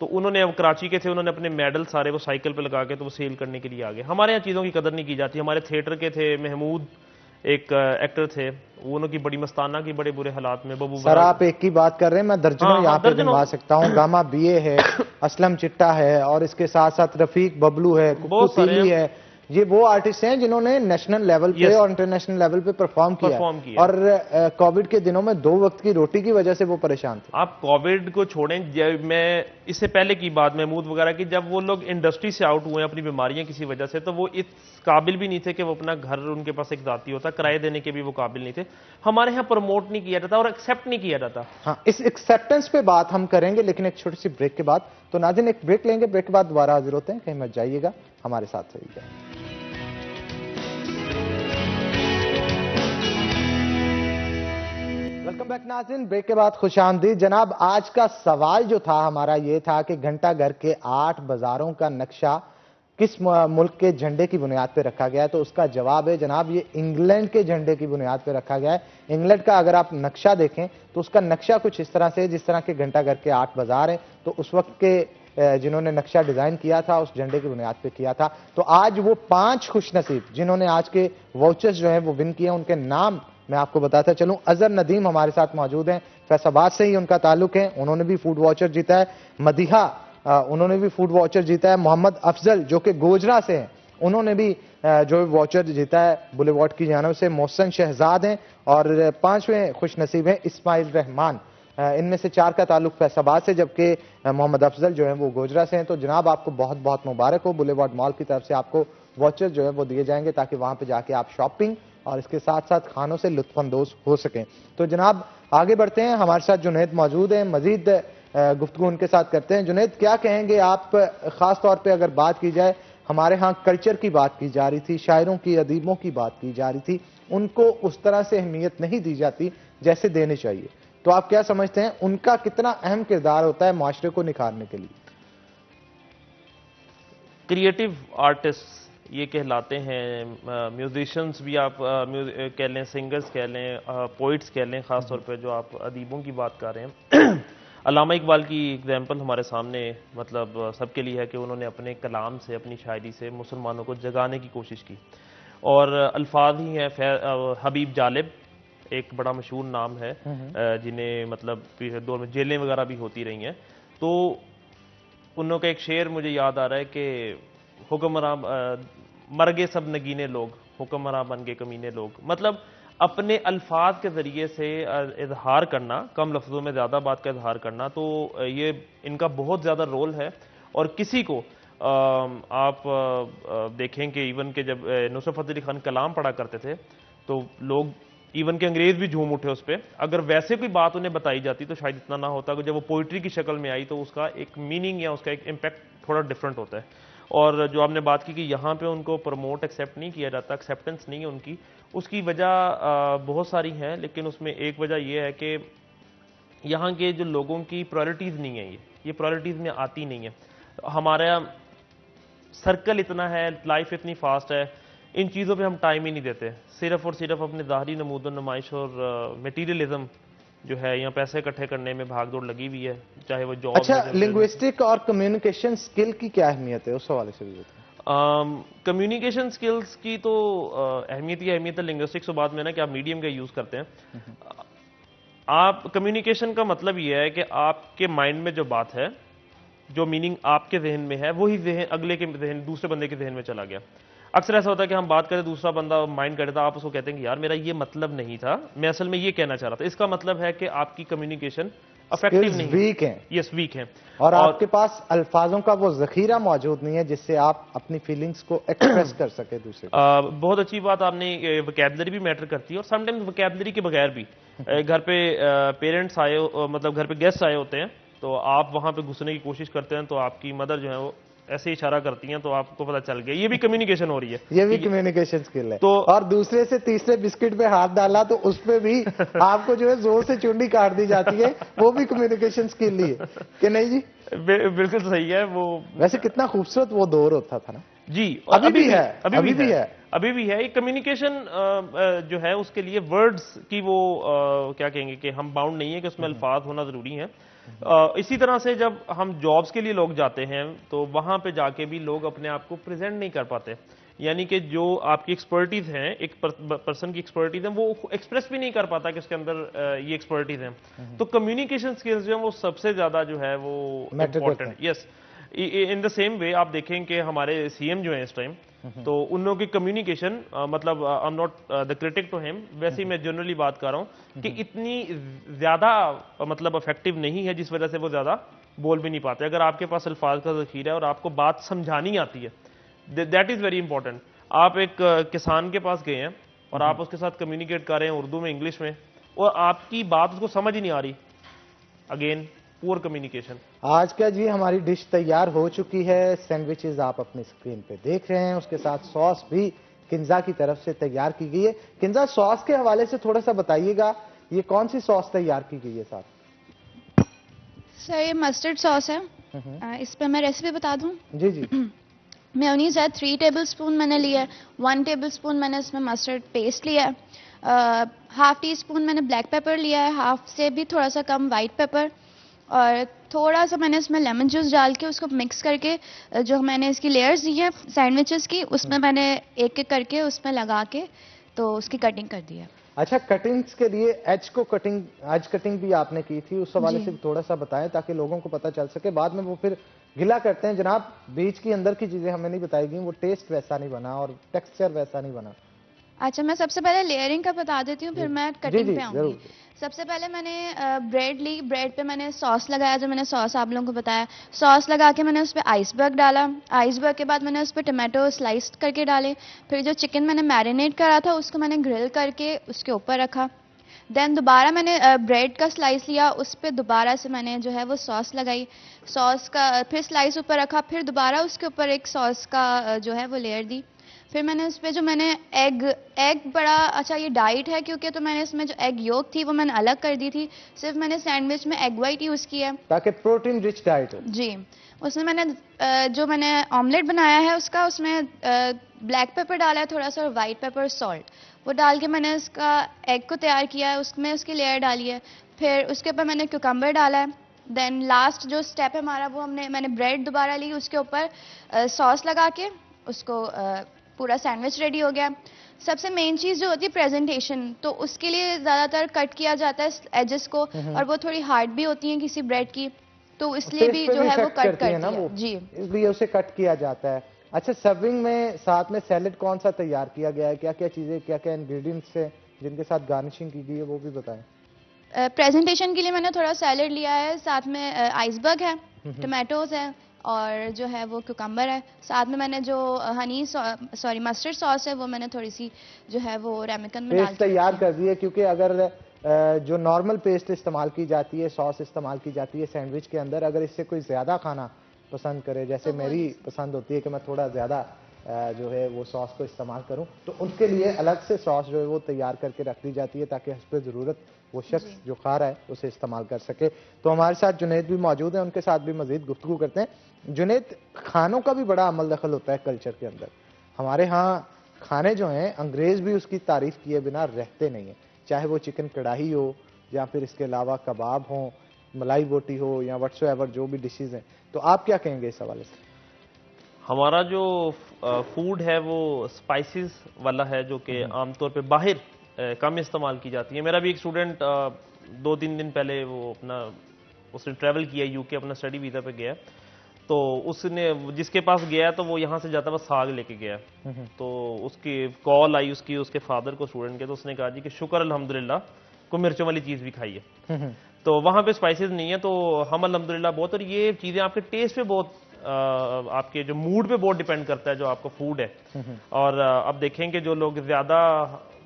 तो उन्होंने अब कराची के थे, उन्होंने अपने मेडल सारे वो साइकिल पे लगा के तो वो सेल करने के लिए आ गए। हमारे यहाँ चीज़ों की कदर नहीं की जाती। हमारे थिएटर के थे महमूद, एक एक्टर थे, वो उनकी बड़ी मस्ताना की बड़े बुरे हालात में बबू सर आप एक की बात कर रहे हैं, मैं दर्जनों यहाँ पे गिनवा सकता हूँ। गामा बीए है, असलम चिट्टा है और इसके साथ साथ रफीक बबलू है, कुक्कू तीली है। ये वो आर्टिस्ट हैं जिन्होंने नेशनल लेवल पे और इंटरनेशनल लेवल पे परफॉर्म किया। और कोविड के दिनों में 2 वक्त की रोटी की वजह से वो परेशान थे। आप कोविड को छोड़ें, मैं इससे पहले की बात महमूद वगैरह की, जब वो लोग इंडस्ट्री से आउट हुए अपनी बीमारियां किसी वजह से, तो वो इस काबिल भी नहीं थे कि वो अपना घर, उनके पास एक जाती होता, किराए देने के भी वो काबिल नहीं थे। हमारे यहाँ प्रमोट नहीं किया जाता और एक्सेप्ट नहीं किया जाता। हाँ, इस एक्सेप्टेंस पे बात हम करेंगे, लेकिन एक छोटी सी ब्रेक के बाद। तो नाज़रीन एक ब्रेक लेंगे, ब्रेक के बाद दोबारा हाजिर होते हैं, कहीं मत जाइएगा, हमारे साथ रहिएगा। वेलकम बैक नाज़रीन, ब्रेक के बाद खुशामदीद। जनाब आज का सवाल जो था हमारा ये था कि घंटाघर के 8 बाजारों का नक्शा किस मुल्क के झंडे की बुनियाद पे रखा गया है? तो उसका जवाब है जनाब ये इंग्लैंड के झंडे की बुनियाद पे रखा गया है। इंग्लैंड का अगर आप नक्शा देखें तो उसका नक्शा कुछ इस तरह से, जिस तरह के घंटाघर के 8 बाजार हैं, तो उस वक्त के जिन्होंने नक्शा डिजाइन किया था उस झंडे की बुनियाद पे किया था। तो आज वो 5 खुशनसीब जिन्होंने आज के वाउचर्स जो है वो विन किए, उनके नाम मैं आपको बताता चलूं। अजहर नदीम हमारे साथ मौजूद हैं, फैसलाबाद से ही उनका ताल्लुक है, उन्होंने भी फूड वाउचर जीता है। मदीहा उन्होंने भी फूड वाउचर जीता है। मोहम्मद अफजल जो कि गोजरा से हैं, उन्होंने भी जो वाउचर जीता है बुलेवार्ड की जानिब से। मोहसन शहजाद हैं और 5वें खुशनसीब हैं इस्माइल रहमान। इनमें से 4 का ताल्लुक फैसलाबाद से, जबकि मोहम्मद अफजल जो है वो गोजरा से हैं। तो जनाब आपको बहुत बहुत मुबारक हो। बुलेवार्ड मॉल की तरफ से आपको वाउचर जो है वो दिए जाएंगे ताकि वहां पर जाके आप शॉपिंग और इसके साथ साथ खानों से लुत्फानंदोज हो सकें। तो जनाब आगे बढ़ते हैं, हमारे साथ जुनैद मौजूद हैं, मजीद गुफ्तगू उनके साथ करते हैं। जुनैद क्या कहेंगे आप, खास तौर पे अगर बात की जाए, हमारे यहाँ कल्चर की बात की जा रही थी, शायरों की, अदीबों की बात की जा रही थी, उनको उस तरह से अहमियत नहीं दी जाती जैसे देनी चाहिए। तो आप क्या समझते हैं उनका कितना अहम किरदार होता है माशरे को निखारने के लिए? क्रिएटिव आर्टिस्ट ये कहलाते हैं, म्यूजिशियंस भी आप कह लें, सिंगर्स कह लें, पोइट्स कह लें, ख़ास तौर पे जो आप अदीबों की बात कर रहे हैं। अल्लामा इकबाल की एग्जाम्पल हमारे सामने मतलब सबके लिए है कि उन्होंने अपने कलाम से, अपनी शायरी से मुसलमानों को जगाने की कोशिश की। और अल्फाज ही हैं हबीब जालिब, एक बड़ा मशहूर नाम है, जिन्हें मतलब दौर में जेलें वगैरह भी होती रही हैं। तो उन का एक शेर मुझे याद आ रहा है कि हुक्मरां मर गए सब नगीने लोग, हुक्मरां बन गए कमीने लोग। मतलब अपने अल्फाज के ज़रिए से इजहार करना, कम लफ्ज़ों में ज़्यादा बात का इजहार करना, तो ये इनका बहुत ज़्यादा रोल है। और किसी को आप देखें कि इवन के जब नुसरत फ़तेह अली खान कलाम पढ़ा करते थे तो लोग, इवन के अंग्रेज़ भी झूम उठे उस पर। अगर वैसे कोई बात उन्हें बताई जाती तो शायद इतना ना होता। जब वो पोइट्री की शक्ल में आई तो उसका एक मीनिंग या उसका एक इम्पैक्ट थोड़ा डिफरेंट होता है। और जो आपने बात की कि यहाँ पे उनको प्रमोट एक्सेप्ट नहीं किया जाता, एक्सेप्टेंस नहीं है उनकी, उसकी वजह बहुत सारी हैं, लेकिन उसमें एक वजह यह है कि यहाँ के जो लोगों की प्रायोरिटीज़ नहीं है, ये प्रायोरिटीज़ में आती नहीं है। हमारा सर्कल इतना है, लाइफ इतनी फास्ट है, इन चीज़ों पे हम टाइम ही नहीं देते। सिर्फ और सिर्फ अपने ज़ाहरी नमूद नुमाइश और मटीरियलिज्म जो है, यहाँ पैसे इकट्ठे करने में भागदौड़ लगी हुई है, चाहे वो जॉब। अच्छा, लिंग्विस्टिक और कम्युनिकेशन स्किल की क्या अहमियत है, उस हवाले से भी बताएं। कम्युनिकेशन स्किल्स की तो अहमियत ही अहमियत है। लिंग्विस्टिक्स बात में ना कि आप मीडियम का यूज़ करते हैं। आप कम्युनिकेशन का मतलब ये है कि आपके माइंड में जो बात है जो मीनिंग आपके जहन में है वही जहन अगले के जहन दूसरे बंदे के जहन में चला गया। अक्सर ऐसा होता है कि हम बात करें, दूसरा बंदा माइंड करता है, आप उसको कहते हैं कि यार मेरा ये मतलब नहीं था, मैं असल में ये कहना चाह रहा था। इसका मतलब है कि आपकी कम्युनिकेशन इफेक्टिव नहीं, वीक है। यस, वीक है, और आपके पास अल्फाजों का वो जखीरा मौजूद नहीं है जिससे आप अपनी फीलिंग्स को एक्सप्रेस कर सके दूसरे को। बहुत अच्छी बात आपने, वोकैबुलरी भी मैटर करती है और समटाइम्स वोकैबुलरी के बगैर भी घर पे पेरेंट्स आए मतलब घर पे गेस्ट आए होते हैं, तो आप वहां पे घुसने की कोशिश करते हैं तो आपकी मदर जो है वो ऐसे इशारा करती हैं तो आपको पता चल गया, ये भी कम्युनिकेशन हो रही है, ये भी कम्युनिकेशन स्किल है। तो और दूसरे से तीसरे बिस्किट पे हाथ डाला तो उस पे भी आपको जो है जोर से चुंडी काट दी जाती है, वो भी कम्युनिकेशन स्किल ही है कि नहीं जी? बिल्कुल सही है। वो वैसे कितना खूबसूरत वो दौर होता था ना जी, अभी भी है, अभी भी है, है। अभी भी है। कम्युनिकेशन जो है उसके लिए वर्ड्स की वो क्या कहेंगे कि हम बाउंड नहीं है कि उसमें अल्फाज होना जरूरी है। इसी तरह से जब हम जॉब्स के लिए लोग जाते हैं तो वहां पे जाके भी लोग अपने आप को प्रेजेंट नहीं कर पाते, यानी कि जो आपकी एक्सपर्टीज है, एक पर्सन की एक्सपर्टीज है, वो एक्सप्रेस भी नहीं कर पाता कि उसके अंदर ये एक्सपर्टीज है। तो कम्युनिकेशन स्किल्स जो है वो सबसे ज्यादा जो है वो important. Yes, in the same way आप देखें कि हमारे सीएम जो है इस टाइम, तो उन लोगों की कम्युनिकेशन मतलब I am not the critic to him, वैसे ही मैं जनरली बात कर रहा हूं कि इतनी ज्यादा मतलब इफेक्टिव नहीं है, जिस वजह से वो ज्यादा बोल भी नहीं पाते। अगर आपके पास अल्फाज का जखीरा है और आपको बात समझानी आती है, दैट इज वेरी इंपॉर्टेंट। आप एक किसान के पास गए हैं और आप उसके साथ कम्युनिकेट कर रहे हैं उर्दू में, इंग्लिश में, और आपकी बात उसको समझ ही नहीं आ रही, अगेन पुअर कम्युनिकेशन। आज का जी हमारी डिश तैयार हो चुकी है। सैंडविचेस आप अपनी स्क्रीन पे देख रहे हैं, उसके साथ सॉस भी किंजा की तरफ से तैयार की गई है। किंजा, सॉस के हवाले से थोड़ा सा बताइएगा, ये कौन सी सॉस तैयार की गई है साथ? सर ये मस्टर्ड सॉस है। इस पे मैं रेसिपी बता दूं? जी जी। मेयोनीज है 3 टेबलस्पून मैंने लिया है। 1 टेबलस्पून मैंने इसमें मस्टर्ड पेस्ट लिया है। हाफ टी स्पून मैंने ब्लैक पेपर लिया है, हाफ से भी थोड़ा सा कम वाइट पेपर, और थोड़ा सा मैंने इसमें लेमन जूस डाल के उसको मिक्स करके जो मैंने इसकी लेयर्स दी है सैंडविचेस की, उसमें मैंने एक एक करके उसमें लगा के तो उसकी कटिंग कर दी है। अच्छा, कटिंग्स के लिए एज कटिंग भी आपने की थी, उस हवाले से भी थोड़ा सा बताएं ताकि लोगों को पता चल सके। बाद में वो फिर गिला करते हैं जनाब बीच की अंदर की चीजें हमें नहीं बताई गई, वो टेस्ट वैसा नहीं बना और टेक्सचर वैसा नहीं बना। अच्छा, मैं सबसे पहले लेयरिंग का बता देती हूँ, फिर मैं कटिंग पे आऊंगी। जरूर। सबसे पहले मैंने ब्रेड ली, ब्रेड पे मैंने सॉस लगाया, जो मैंने सॉस आप लोगों को बताया। सॉस लगा के मैंने उस पर आइसबर्ग डाला। आइसबर्ग के बाद मैंने उस पर टमाटो स्लाइस करके डाले। फिर जो चिकन मैंने मैरिनेट करा था उसको मैंने ग्रिल करके उसके ऊपर रखा। देन दोबारा मैंने ब्रेड का स्लाइस लिया, उस पर दोबारा से मैंने जो है वो सॉस लगाई। सॉस का फिर स्लाइस ऊपर रखा, फिर दोबारा उसके ऊपर एक सॉस का जो है वो लेयर दी। फिर मैंने उस पर जो मैंने एग बड़ा अच्छा ये डाइट है क्योंकि, तो मैंने इसमें जो एग योक थी वो मैंने अलग कर दी थी। सिर्फ मैंने सैंडविच में एग वाइट यूज़ किया है ताकि प्रोटीन रिच डाइट हो। जी। उसमें मैंने जो मैंने ऑमलेट बनाया है उसका, उसमें ब्लैक पेपर डाला है थोड़ा सा, और वाइट पेपर सॉल्ट, वो डाल के मैंने उसका एग को तैयार किया है, उसमें उसकी लेयर डाली है। फिर उसके ऊपर मैंने क्यूकम्बर डाला है। देन लास्ट जो स्टेप है हमारा, वो मैंने ब्रेड दोबारा ली, उसके ऊपर सॉस लगा के उसको पूरा सैंडविच रेडी हो गया। सबसे मेन चीज़ जो होती है प्रेजेंटेशन, तो उसके लिए ज़्यादातर कट किया जाता है एजेस को, और वो थोड़ी हार्ड भी होती हैं किसी ब्रेड की, तो इसलिए भी जो है वो कट करती है जी, इसलिए उसे कट किया जाता है। अच्छा, सर्विंग में साथ में सैलेड कौन सा तैयार किया गया है, क्या क्या चीजें, क्या क्या इंग्रेडिएंट्स है जिनके साथ गार्निशिंग की गई है, वो भी बताएं। प्रेजेंटेशन के लिए मैंने थोड़ा सैलेड लिया है, साथ में आइसबर्ग है, टमाटोज है, और जो है वो क्यूकम्बर है। साथ में मैंने जो सॉरी मस्टर्ड सॉस है वो मैंने थोड़ी सी जो है वो रेमिकन में डाल के तैयार कर दी है, क्योंकि अगर जो नॉर्मल पेस्ट इस्तेमाल की जाती है, सॉस इस्तेमाल की जाती है सैंडविच के अंदर, अगर इससे कोई ज्यादा खाना पसंद करे, जैसे मेरी पसंद होती है कि मैं थोड़ा ज्यादा जो है वो सॉस को इस्तेमाल करूं, तो उनके लिए अलग से सॉस जो है वो तैयार करके रख दी जाती है ताकि हस्ब ज़रूरत वो शख्स जो खा रहा है उसे इस्तेमाल कर सके। तो हमारे साथ जुनैद भी मौजूद है, उनके साथ भी मजीद गुफ्तगू करते हैं। जुनैद, खानों का भी बड़ा अमल दखल होता है कल्चर के अंदर। हमारे यहाँ खाने जो हैं अंग्रेज भी उसकी तारीफ किए बिना रहते नहीं हैं, चाहे वो चिकन कढ़ाई हो या फिर इसके अलावा कबाब हो, मलाई बोटी हो या व्हाट्सएवर जो भी डिशेज हैं। तो आप क्या कहेंगे इस हवाले से? हमारा जो फूड है वो स्पाइसेस वाला है, जो कि आमतौर पे बाहर कम इस्तेमाल की जाती है। मेरा भी एक स्टूडेंट 2-3 दिन पहले वो अपना उसने ट्रैवल किया यूके, अपना स्टडी वीज़ा पे गया, तो उसने जिसके पास गया तो वो यहाँ से जाता हुआ साग लेके गया। तो उसकी कॉल आई उसके फादर को, स्टूडेंट के, तो उसने कहा जी कि शुक्र अल्हम्दुलिल्लाह को मिर्चों वाली चीज़ भी खाई है। तो वहाँ पे स्पाइसेस नहीं है, तो हम अल्हम्दुलिल्लाह बहुत, और ये चीज़ें आपके टेस्ट पे बहुत, आपके जो मूड पे बहुत डिपेंड करता है जो आपका फूड है। और अब देखें कि जो लोग ज़्यादा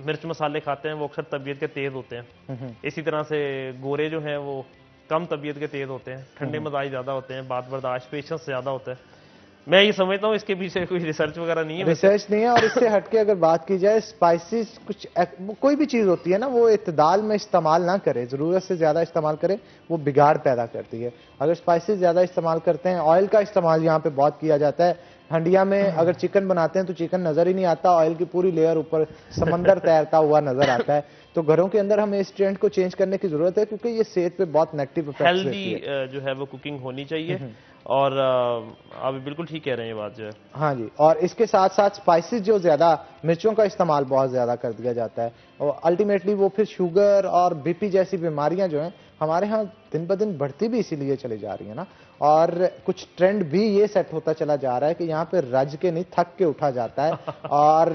मिर्च मसाले खाते हैं वो अक्सर तबीयत के तेज़ होते हैं। इसी तरह से गोरे जो हैं वो कम तबीयत के तेज़ होते हैं, ठंडे मिजाज ज़्यादा होते हैं, बात बर्दाश्त पेशेंस ज़्यादा होता है। मैं ये समझता हूँ इसके पीछे कोई रिसर्च वगैरह नहीं है, रिसर्च नहीं है। और इससे हटके अगर बात की जाए, स्पाइसेस कुछ कोई भी चीज़ होती है ना, वो इत्तेदाल में इस्तेमाल ना करे, ज़रूरत से ज़्यादा इस्तेमाल करे, वो बिगाड़ पैदा करती है। अगर स्पाइसेस ज़्यादा इस्तेमाल करते हैं, ऑयल का इस्तेमाल यहाँ पे बहुत किया जाता है। हंडिया में अगर चिकन बनाते हैं तो चिकन नज़र ही नहीं आता, ऑयल की पूरी लेयर ऊपर समंदर तैरता हुआ नज़र आता है। तो घरों के अंदर हमें इस ट्रेंड को चेंज करने की ज़रूरत है, क्योंकि ये सेहत पे बहुत नेगेटिव इफेक्ट हेल्दी जो है वो कुकिंग होनी चाहिए। और आप बिल्कुल ठीक कह रहे हैं ये बात जो है। हाँ जी, और इसके साथ साथ स्पाइसेस जो ज़्यादा, मिर्चों का इस्तेमाल बहुत ज़्यादा कर दिया जाता है, और अल्टीमेटली वो फिर शुगर और बीपी जैसी बीमारियां जो हैं हमारे यहाँ दिन ब दिन बढ़ती भी इसीलिए चली जा रही है ना। और कुछ ट्रेंड भी ये सेट होता चला जा रहा है कि यहाँ पे रज के नहीं, थक के उठा जाता है। और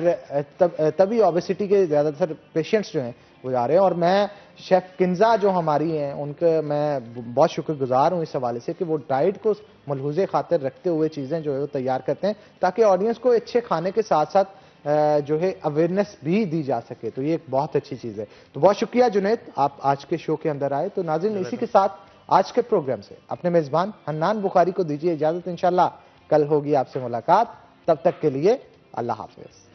तभी ओबेसिटी के ज़्यादातर पेशेंट्स जो हैं वो जा रहे हैं। और मैं शेफ किंजा जो हमारी हैं उनके मैं बहुत शुक्रगुजार हूँ इस हवाले से कि वो डाइट को मलहूज़े खातिर रखते हुए चीज़ें जो है वो तैयार करते हैं, ताकि ऑडियंस को अच्छे खाने के साथ साथ जो है अवेयरनेस भी दी जा सके। तो ये एक बहुत अच्छी चीज़ है। तो बहुत शुक्रिया जुनैद, आप आज के शो के अंदर आए। तो नाज़रीन, इसी के साथ आज के प्रोग्राम से अपने मेज़बान हन्नान बुखारी को दीजिए इजाज़त। इंशाल्लाह कल होगी आपसे मुलाकात, तब तक के लिए अल्लाह हाफ़िज़।